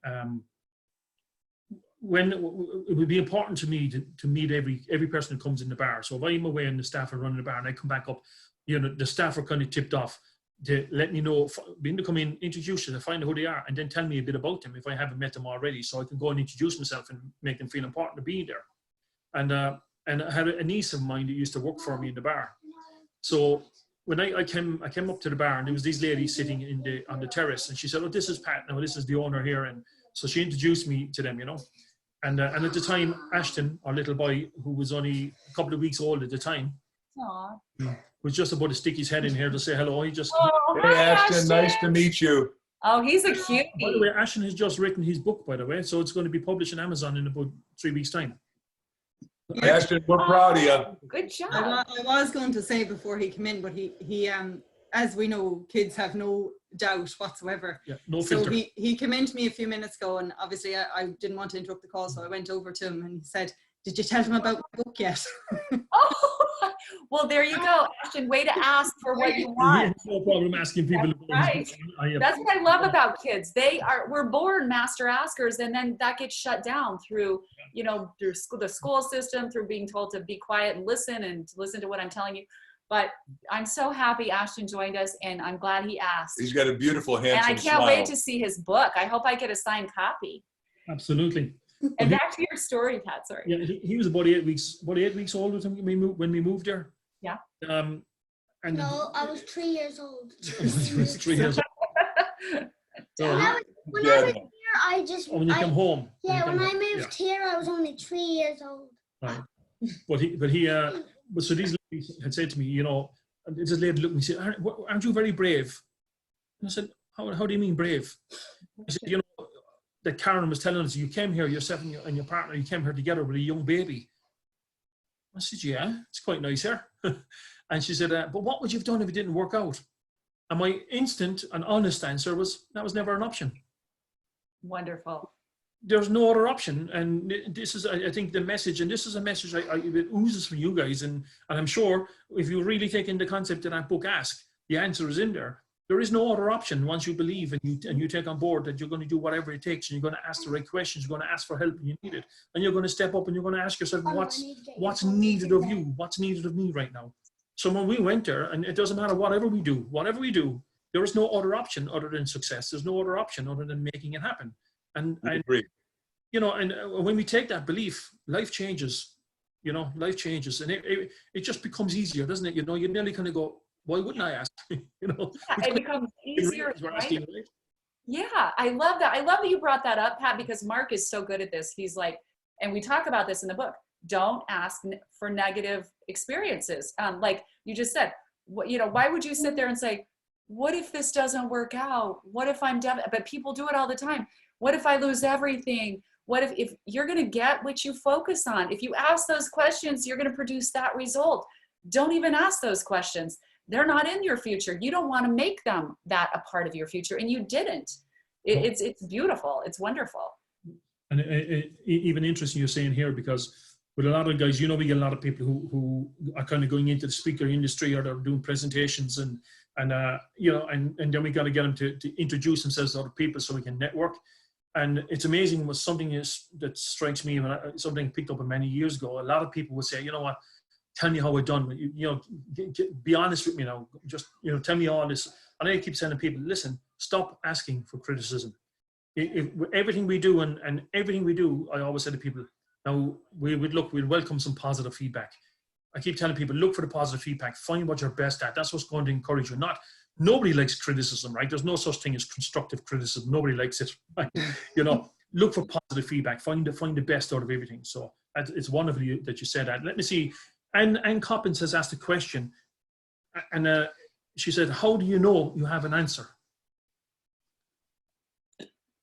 When it would be important to me to meet every person who comes in the bar. So if I'm away and the staff are running the bar and I come back up, you know, the staff are kind of tipped off to let me know, being to come in, introduce you, to find out who they are, and then tell me a bit about them if I haven't met them already, so I can go and introduce myself and make them feel important to be there. And I had a niece of mine that used to work for me in the bar. So when I came up to the bar, and there was these ladies sitting on the terrace, and she said, "Oh, this is Pat. Now this is the owner here." And so she introduced me to them, you know. And at the time, Ashton, our little boy, who was only a couple of weeks old at the time, was just about to stick his head in here to say hello. He just, hey, Ashton, nice to meet you. Oh, he's a cutie. By the way, Ashton has just written his book, by the way, so it's going to be published on Amazon in about 3 weeks' time. Ashton, we're proud of you. Good job. I was going to say before he came in, but he as we know, kids have no doubt whatsoever. Yeah, no so filter. he came in to me a few minutes ago, and obviously I didn't want to interrupt the call, so I went over to him and he said, "Did you tell him about my book yet?" Oh, well, there you go, Ashton. Way to ask for what you want. No problem asking people. Right. That's what I love about kids. We're born master askers, and then that gets shut down through, you know, through the school system, through being told to be quiet and listen to what I'm telling you. But I'm so happy Ashton joined us, and I'm glad he asked. He's got a beautiful, handsome And I can't smile. wait to see his book. I hope I get a signed copy. Absolutely. And back to your story, Pat, sorry. Yeah, he was about 8 weeks old when we moved there. Yeah. And No, I was 3 years old. he was 3 years old. So, When I was here, I just. when you come home. Yeah, when I moved here, I was only 3 years old. Right. But so these ladies had said to me, you know, and this lady looked at me and said, "Aren't you very brave?" And I said, how do you mean brave? I said, "You know, that Karen was telling us, you came here, yourself and your partner, you came here together with a young baby." I said, "Yeah, it's quite nice here." And she said, "But what would you have done if it didn't work out?" And my instant and honest answer was, that was never an option. Wonderful. There's no other option. And this is, I think, the message, and this is a message it oozes from you guys. And I'm sure if you really take in the concept that book Ask, the answer is in there. There is no other option once you believe and you take on board that you're going to do whatever it takes, and you're going to ask the right questions, you're going to ask for help and you need it. And you're going to step up and you're going to ask yourself, what's needed of you? What's needed of me right now? So when we went there, and it doesn't matter whatever we do, there is no other option other than success. There's no other option other than making it happen. And you know, and when we take that belief, life changes. You know, life changes, and it just becomes easier, doesn't it? You know, you nearly kind of go, why wouldn't I ask? You know, it becomes easier, right? Asking, right? Yeah, I love that. I love that you brought that up, Pat, because Mark is so good at this. He's like, and we talk about this in the book, don't ask for negative experiences. Like you just said, you know, why would you sit there and say, what if this doesn't work out? What if I'm devastated? But people do it all the time. What if I lose everything? What if you're going to get what you focus on? If you ask those questions, you're going to produce that result. Don't even ask those questions. They're not in your future. You don't want to make them that a part of your future, and you didn't. It's beautiful. It's wonderful. And even interesting you're saying here, because with a lot of guys, you know, we get a lot of people who are kind of going into the speaker industry, or they're doing presentations and you know, and then we got to get them to introduce themselves to other people so we can network. And it's amazing what something is that strikes me, something I picked up many years ago. A lot of people would say, you know what, tell me how I've done. You know, be honest with me now. Just, you know, tell me all this. And I keep saying to people, listen, stop asking for criticism. If everything we do and everything we do, I always say to people, now we'd welcome some positive feedback. I keep telling people, look for the positive feedback. Find what you're best at. That's what's going to encourage you. Not nobody likes criticism, right? There's no such thing as constructive criticism. Nobody likes it, right? You know, look for positive feedback. Find the best out of everything. So it's wonderful that you said that. Let me see. Anne Coppins has asked a question, and she said, "How do you know you have an answer?"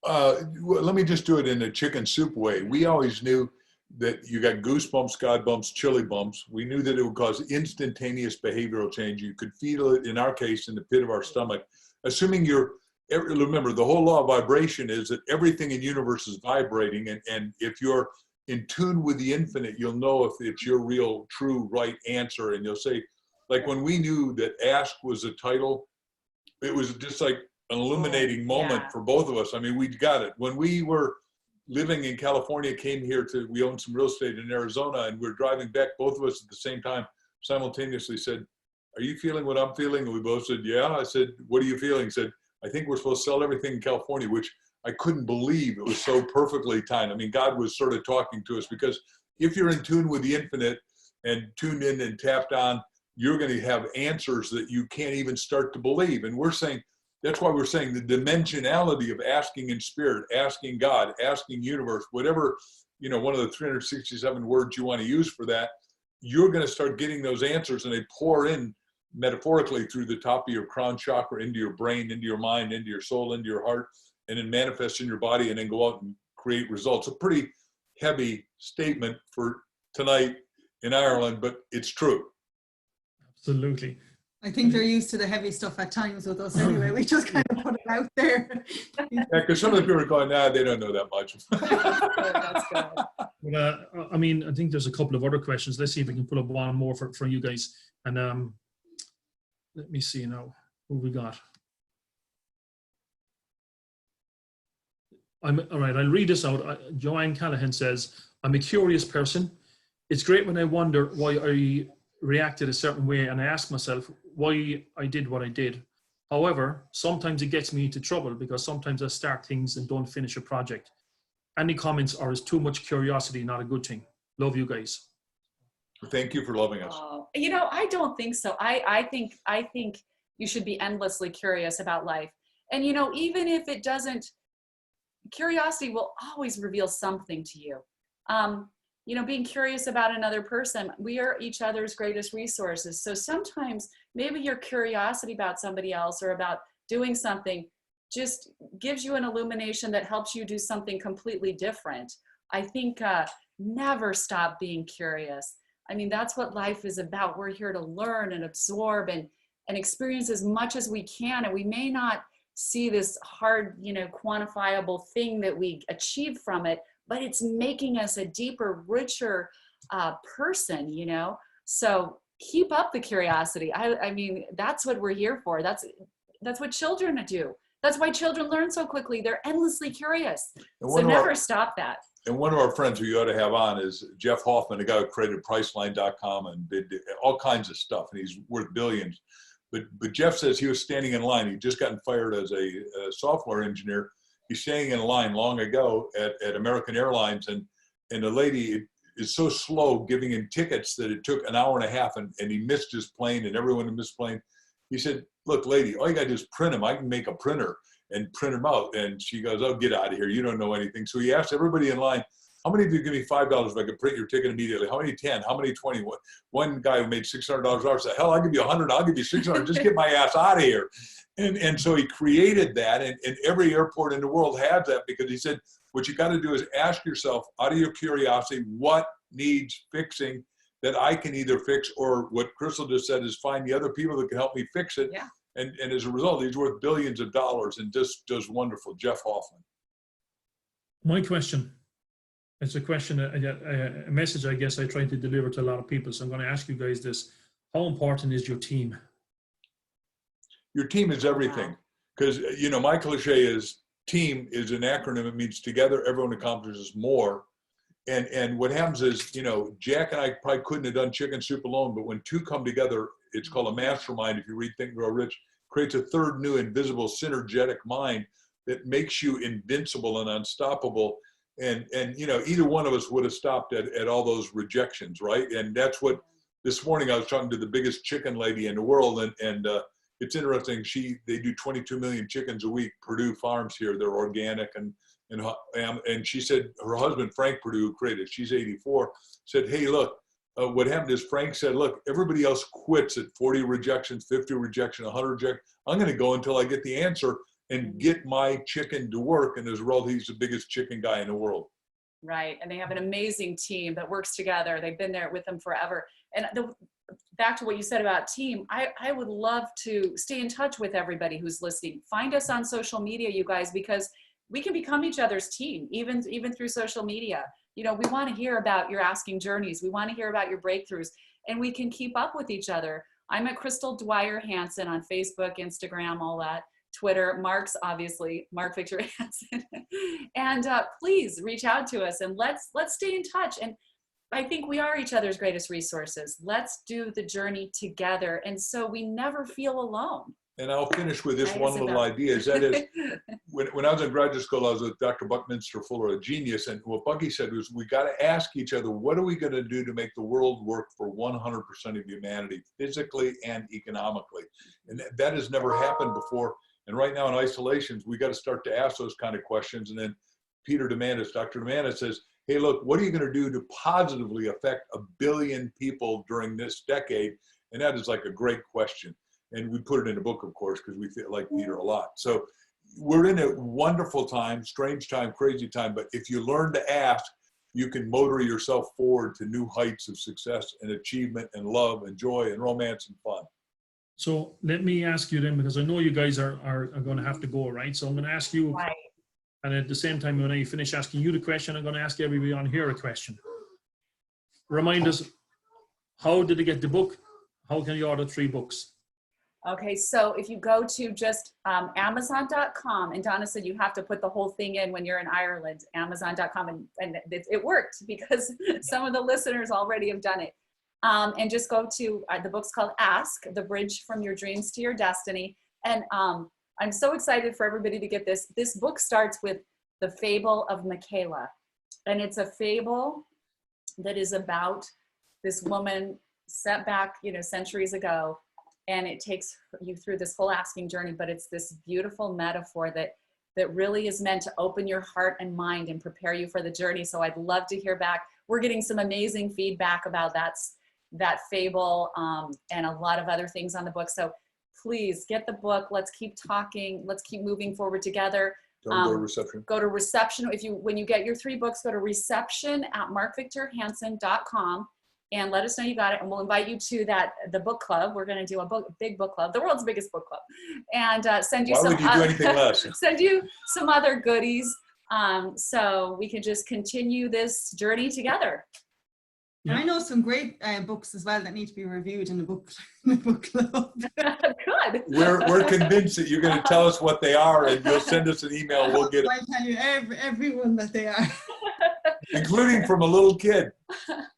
Well, let me just do it in a chicken soup way. We always knew that you got goosebumps, God bumps, chili bumps. We knew that it would cause instantaneous behavioral change. You could feel it, in our case, in the pit of our stomach. Assuming remember, the whole law of vibration is that everything in the universe is vibrating. And if you're in tune with the infinite, you'll know if it's your real, true, right answer. And you'll say, like when we knew that Ask was a title, it was just like an illuminating moment for both of us. I mean, we got it. When we were living in California, came here we owned some real estate in Arizona, and we're driving back, both of us at the same time, simultaneously said, "Are you feeling what I'm feeling?" And we both said, "Yeah." I said, "What are you feeling?" He said, "I think we're supposed to sell everything in California," which I couldn't believe. It was so perfectly timed. I mean, God was sort of talking to us, because if you're in tune with the infinite and tuned in and tapped on, you're going to have answers that you can't even start to believe. And we're saying, that's why we're saying the dimensionality of asking in spirit, asking God, asking universe, whatever, you know, one of the 367 words you want to use for that, you're going to start getting those answers, and they pour in metaphorically through the top of your crown chakra, into your brain, into your mind, into your soul, into your heart, and then manifest in your body, and then go out and create results. A pretty heavy statement for tonight in Ireland, but it's true. Absolutely. I think they're used to the heavy stuff at times with us anyway. We just kind of put it out there. Yeah, because some of the people are going, nah, they don't know that much. That's good. Well, I mean, I think there's a couple of other questions. Let's see if we can pull up one more for you guys. And let me see now who we got. All right, I'll read this out. Joanne Callahan says, "I'm a curious person. It's great when I wonder why I reacted a certain way, and I ask myself why I did what I did. However, sometimes it gets me into trouble because sometimes I start things and don't finish a project. Any comments, or is too much curiosity not a good thing? Love you guys." Thank you for loving us. You know, I don't think so. I think you should be endlessly curious about life. And, you know, even if it doesn't, curiosity will always reveal something to you. You know, being curious about another person, we are each other's greatest resources. So sometimes maybe your curiosity about somebody else or about doing something just gives you an illumination that helps you do something completely different. I think never stop being curious. I mean, that's what life is about. We're here to learn and absorb and experience as much as we can. And we may not see this hard, you know, quantifiable thing that we achieve from it, but it's making us a deeper, richer person, you know? So keep up the curiosity. I mean, that's what we're here for. That's what children do. That's why children learn so quickly. They're endlessly curious. So never stop that. And one of our friends who you ought to have on is Jeff Hoffman, a guy who created Priceline.com and did all kinds of stuff, and he's worth billions. But Jeff says he was standing in line. He'd just gotten fired as a software engineer. He's standing in line long ago at American Airlines, and the lady is so slow giving him tickets that it took an hour and a half, and he missed his plane, and everyone missed his plane. He said, "Look, lady, all you got to do is print them. I can make a printer and print them out." And she goes, "Oh, get out of here. You don't know anything." So he asked everybody in line, "How many of you give me $5 if I could print your ticket immediately? How many 10? How many 20? One guy who made $600 an hour said, "Hell, I'll give you 100. I'll give you 600. Just get my ass out of here." And so he created that, and every airport in the world has that, because he said, what you got to do is ask yourself, out of your curiosity, what needs fixing that I can either fix, or what Crystal just said is find the other people that can help me fix it. Yeah. And as a result, he's worth billions of dollars and just does wonderful. Jeff Hoffman. My question, it's a question, a message I guess I try to deliver to a lot of people. So I'm going to ask you guys this. How important is your team? Your team is everything. Because, you know, my cliche is team is an acronym. It means together, everyone accomplishes more. And what happens is, you know, Jack and I probably couldn't have done Chicken Soup alone, but when two come together, it's called a mastermind. If you read Think and Grow Rich, creates a third new invisible synergetic mind that makes you invincible and unstoppable. And you know, either one of us would have stopped at all those rejections, right? And that's what, this morning I was talking to the biggest chicken lady in the world, and it's interesting. They do 22 million chickens a week. Purdue Farms here, they're organic, and she said her husband Frank Purdue, who created, she's 84, said, hey, look, what happened is Frank said, look, everybody else quits at 40 rejections, 50 rejections, 100 rejections. I'm going to go until I get the answer and get my chicken to work. And as a result, he's the biggest chicken guy in the world. Right. And they have an amazing team that works together. They've been there with them forever. And back to what you said about team, I would love to stay in touch with everybody who's listening. Find us on social media, you guys, because we can become each other's team, even through social media. You know, we want to hear about your asking journeys. We want to hear about your breakthroughs, and we can keep up with each other. I'm at Crystal Dwyer Hansen on Facebook, Instagram, all that. Twitter, Mark's obviously, Mark Victor Hansen. And please reach out to us and let's stay in touch. And I think we are each other's greatest resources. Let's do the journey together. And so we never feel alone. And I'll finish with this one little idea. Is that is, when I was in graduate school, I was with Dr. Buckminster Fuller, a genius. And what Bucky said was, we got to ask each other, what are we going to do to make the world work for 100% of humanity, physically and economically? And that has never happened before. And right now in isolations, we got to start to ask those kind of questions. And then Dr. DeMantis says, hey, look, what are you going to do to positively affect 1 billion people during this decade? And that is like a great question. And we put it in a book, of course, because we like Peter a lot. So we're in a wonderful time, strange time, crazy time. But if you learn to ask, you can motor yourself forward to new heights of success and achievement and love and joy and romance and fun. So let me ask you then, because I know you guys are going to have to go, right? So I'm going to ask you, right. And at the same time, when I finish asking you the question, I'm going to ask everybody on here a question. Remind us, how did they get the book? How can you order 3 books? Okay, so if you go to just Amazon.com, and Donna said you have to put the whole thing in when you're in Ireland, Amazon.com, and it worked because some of the listeners already have done it. And just go to, the book's called Ask, The Bridge from Your Dreams to Your Destiny. And I'm so excited for everybody to get this. This book starts with the fable of Michaela. And it's a fable that is about this woman set back, centuries ago. And it takes you through this whole asking journey, but it's this beautiful metaphor that really is meant to open your heart and mind and prepare you for the journey. So I'd love to hear back. We're getting some amazing feedback about that fable and a lot of other things on the book. So please get the book. Let's keep talking. Let's keep moving forward together. Don't go to reception. Go to reception. When you get your 3 books, go to reception@markvictorhansen.com and let us know you got it. And we'll invite you to the book club. We're going to do a big book club, the world's biggest book club, and send you Why would you do anything less? Send you some other goodies. So we can just continue this journey together. Yeah. I know some great books as well that need to be reviewed in the book club. Good. We're convinced that you're going to tell us what they are, and you'll send us an email. We'll get it. I'll tell you everyone that they are. Including from a little kid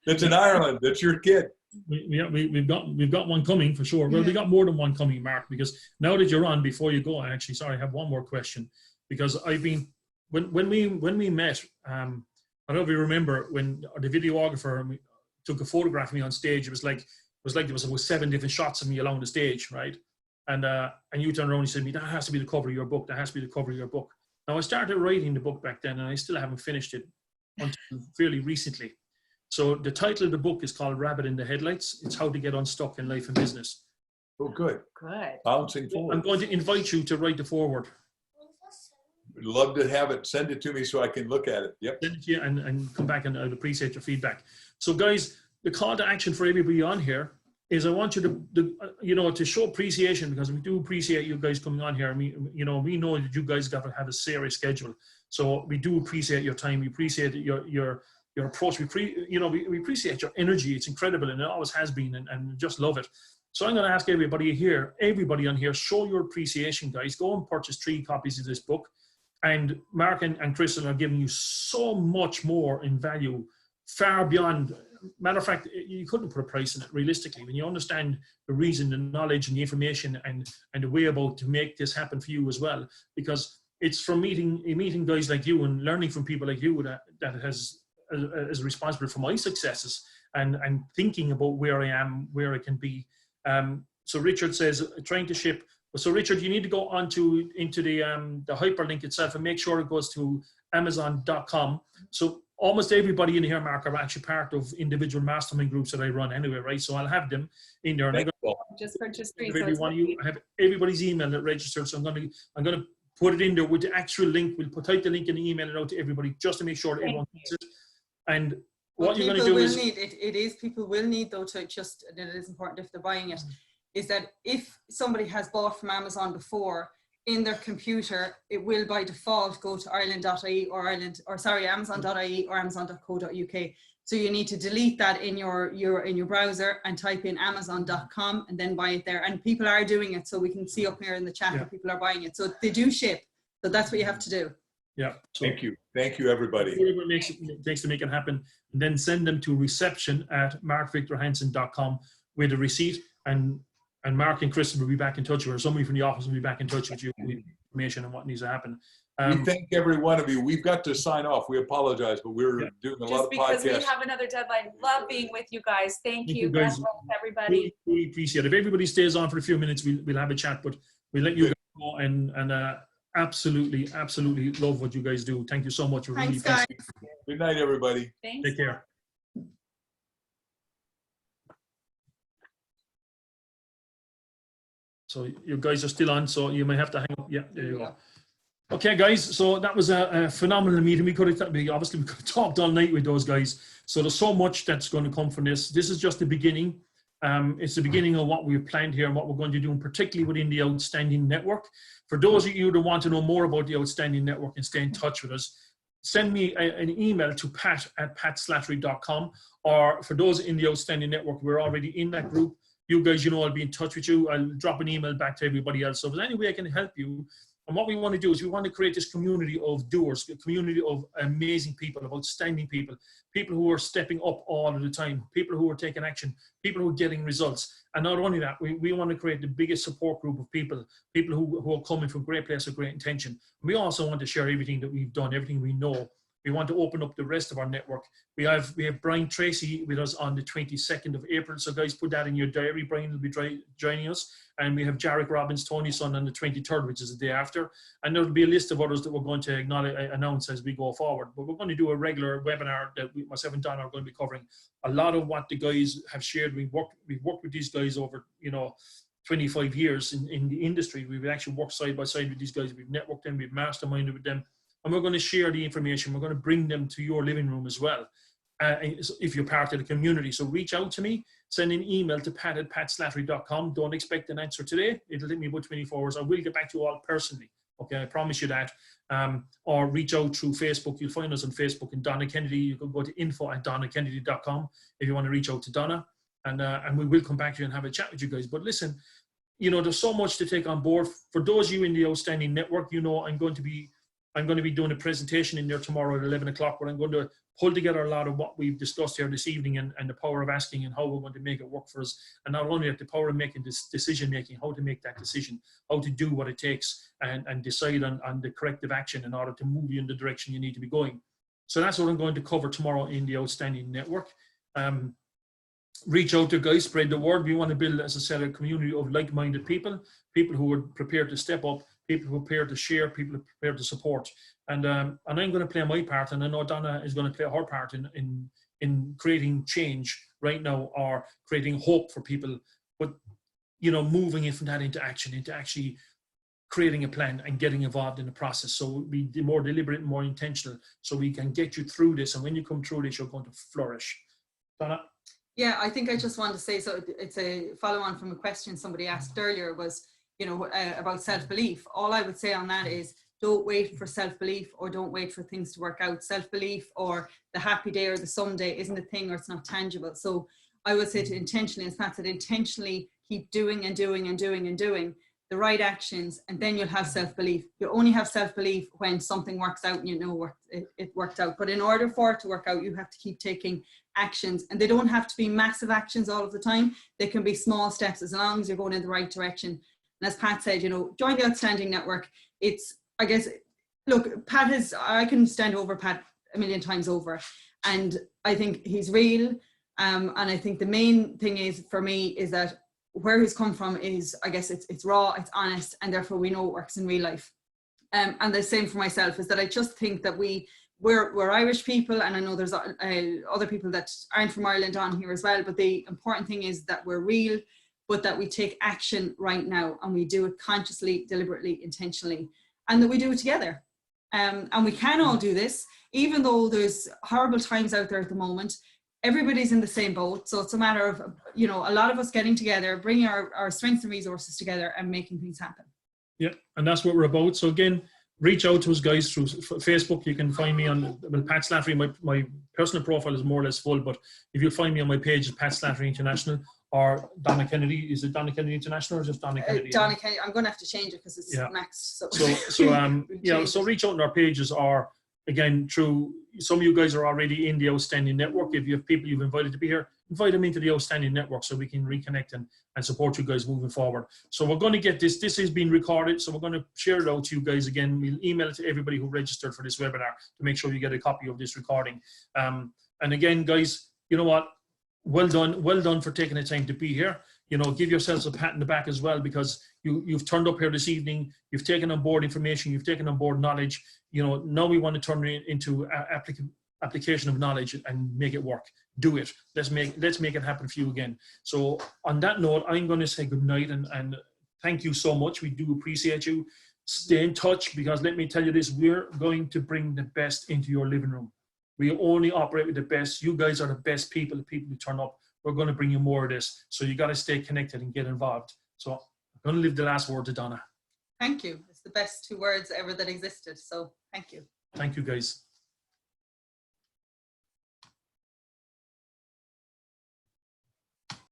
that's in Ireland. That's your kid. We've got one coming for sure. Well, we got more than one coming, Mark, because now that you're on, before you go, I have one more question, because I've been when we met. I don't know if you remember when the videographer took a photograph of me on stage. It was like there was 7 different shots of me along the stage, right? And you turned around and said to me, that has to be the cover of your book. That has to be the cover of your book. Now, I started writing the book back then, and I still haven't finished it until fairly recently. So the title of the book is called Rabbit in the Headlights. It's how to get unstuck in life and business. Oh, good. Good. Bouncing forward. I'm going to invite you to write the foreword. We'd love to have it. Send it to me so I can look at it. Yep. Send it to you and come back, and I'd appreciate your feedback. So guys, the call to action for everybody on here is I want you to show appreciation, because we do appreciate you guys coming on here. We know that you guys got to have a serious schedule. So we do appreciate your time. We appreciate your approach. We appreciate your energy. It's incredible, and it always has been, and just love it. So I'm going to ask everybody on here, show your appreciation, guys. Go and purchase 3 copies of this book. And Mark and Crystal are giving you so much more in value, far beyond. Matter of fact, you couldn't put a price on it realistically. When you understand the reason, the knowledge, and the information, and the way about to make this happen for you as well, because it's from meeting guys like you and learning from people like you that is responsible for my successes and thinking about where I am, where I can be. So Richard says, trying to ship. So Richard, you need to go into the hyperlink itself and make sure it goes to Amazon.com. So almost everybody in here, Mark, are actually part of individual mastermind groups that I run anyway, right? So I'll have them in there. And Just purchase 3. I have everybody's email that registered. So I'm going to put it in there with the actual link. We'll put out the link and email it out to everybody just to make sure that everyone gets it. And what you're going to do is people will need though to just, and it is important if they're buying it, is that if somebody has bought from Amazon before, in their computer, it will by default go to Ireland.ie or Amazon.ie or Amazon.co.uk. So you need to delete that in your browser and type in Amazon.com and then buy it there. And people are doing it, so we can see up here in the chat that people are buying it. So they do ship. So that's what you have to do. Yeah. So Thank you, everybody. Whatever it takes to make it happen, and then send them to reception@markvictorhansen.com with a receipt, and Mark and Chris will be back in touch with you, or somebody from the office will be back in touch with you with information on what needs to happen. We thank every one of you. We've got to sign off. We apologize, but we're doing a lot of podcasts. Just because we have another deadline. Love being with you guys. Thank you guys, everybody. We appreciate it. If everybody stays on for a few minutes, we'll have a chat, but we'll let you guys go and absolutely love what you guys do. Thank you so much. Thanks, guys. Good night, everybody. Thanks. Take care. So you guys are still on, so you may have to hang up. Yeah, there you go. Okay, guys, so that was a phenomenal meeting. We could have talked all night with those guys. So there's so much that's going to come from this. This is just the beginning. It's the beginning of what we've planned here and what we're going to do, and particularly within the Outstanding Network. For those of you that want to know more about the Outstanding Network and stay in touch with us, send me an email to pat@patslattery.com, or for those in the Outstanding Network, we're already in that group. You guys, I'll be in touch with you. I'll drop an email back to everybody else. So if there's any way I can help you, and what we want to do is we want to create this community of doers, a community of amazing people, of outstanding people, people who are stepping up all of the time, people who are taking action, people who are getting results. And not only that, we want to create the biggest support group of people who are coming from great place of great intention. We also want to share everything that we've done, everything we know. We want to open up the rest of our network. We have Brian Tracy with us on the 22nd of April. So guys, put that in your diary. Brian will be joining us. And we have Jarek Robbins, Tony's son, on the 23rd, which is the day after. And there'll be a list of others that we're going to announce as we go forward. But we're going to do a regular webinar that myself and Donna are going to be covering. A lot of what the guys have shared. We've worked with these guys over, 25 years in the industry. We've actually worked side by side with these guys. We've networked them, we've masterminded with them. And we're going to share the information. We're going to bring them to your living room as well, if you're part of the community. So reach out to me, send an email to pat@patslattery.com. Don't expect an answer today. It'll take me about 24 hours. I will get back to you all personally. Okay, I promise you that. Or reach out through Facebook. You'll find us on Facebook and Donna Kennedy. You can go to info@donnakennedy.com if you want to reach out to Donna. And we will come back to you and have a chat with you guys. But listen, there's so much to take on board. For those of you in the Outstanding Network, I'm going to be doing a presentation in there tomorrow at 11 o'clock where I'm going to pull together a lot of what we've discussed here this evening and the power of asking and how we're going to make it work for us. And not only that, the power of making this decision-making, how to make that decision, how to do what it takes and decide on the corrective action in order to move you in the direction you need to be going. So that's what I'm going to cover tomorrow in the Outstanding Network. Reach out to guys, spread the word. We want to build, as I said, a community of like-minded people who are prepared to step up, people who are prepared to share, people who are prepared to support. And I'm going to play my part, and I know Donna is going to play her part in creating change right now, or creating hope for people, but moving it from that into action, into actually creating a plan and getting involved in the process. So be more deliberate and more intentional, so we can get you through this. And when you come through this, you're going to flourish. Donna? Yeah, I think I just want to say, so it's a follow on from a question somebody asked earlier was, about self-belief. All I would say on that is, don't wait for self-belief, or don't wait for things to work out. Self-belief or the happy day or the someday isn't a thing, or it's not tangible. So I would say to intentionally, as Pat said, intentionally keep doing and doing and doing and doing the right actions, and then you'll have self-belief. You only have self-belief when something works out and it worked out. But in order for it to work out, you have to keep taking actions, and they don't have to be massive actions all of the time. They can be small steps, as long as you're going in the right direction. And as Pat said, join the Outstanding Network. I guess, look, I can stand over Pat a million times over, and I think he's real. And I think the main thing is, for me, is that where he's come from is, I guess it's raw, it's honest, and therefore we know it works in real life. And the same for myself, is that I just think that we're Irish people, and I know there's other people that aren't from Ireland on here as well, but the important thing is that we're real, but that we take action right now, and we do it consciously, deliberately, intentionally, and that we do it together. And we can all do this, even though there's horrible times out there at the moment. Everybody's in the same boat. So it's a matter of, you know, a lot of us getting together, bringing our strengths and resources together and making things happen. Yeah, and that's what we're about. So again, reach out to us, guys, through Facebook. You can find me on, well, Pat Slattery. My personal profile is more or less full, but if you find me on my page, Pat Slattery International, or Donna Kennedy. Is it Donna Kennedy International or just Donna Kennedy? Donna Kennedy. I'm going to have to change it because it's maxed. So reach out on our pages, or again, through some of you guys are already in the Outstanding Network. If you have people you've invited to be here, invite them into the Outstanding Network so we can reconnect and support you guys moving forward. So we're going to get this has been recorded, so we're going to share it out to you guys again. We'll email it to everybody who registered for this webinar to make sure you get a copy of this recording. And again, guys, you know what? Well done for taking the time to be here. You know, give yourselves a pat in the back as well, because you've turned up here this evening, you've taken on board information, you've taken on board knowledge. You know, now we want to turn it into application of knowledge and make it work. Do it. Let's make it happen for you again. So on that note, I'm going to say good night and thank you so much. We do appreciate you. Stay in touch, because let me tell you this, we're going to bring the best into your living room. We only operate with the best. You guys are the best people, the people who turn up. We're going to bring you more of this. So you got to stay connected and get involved. So I'm going to leave the last word to Donna. Thank you. It's the best 2 words ever that existed. So thank you. Thank you, guys.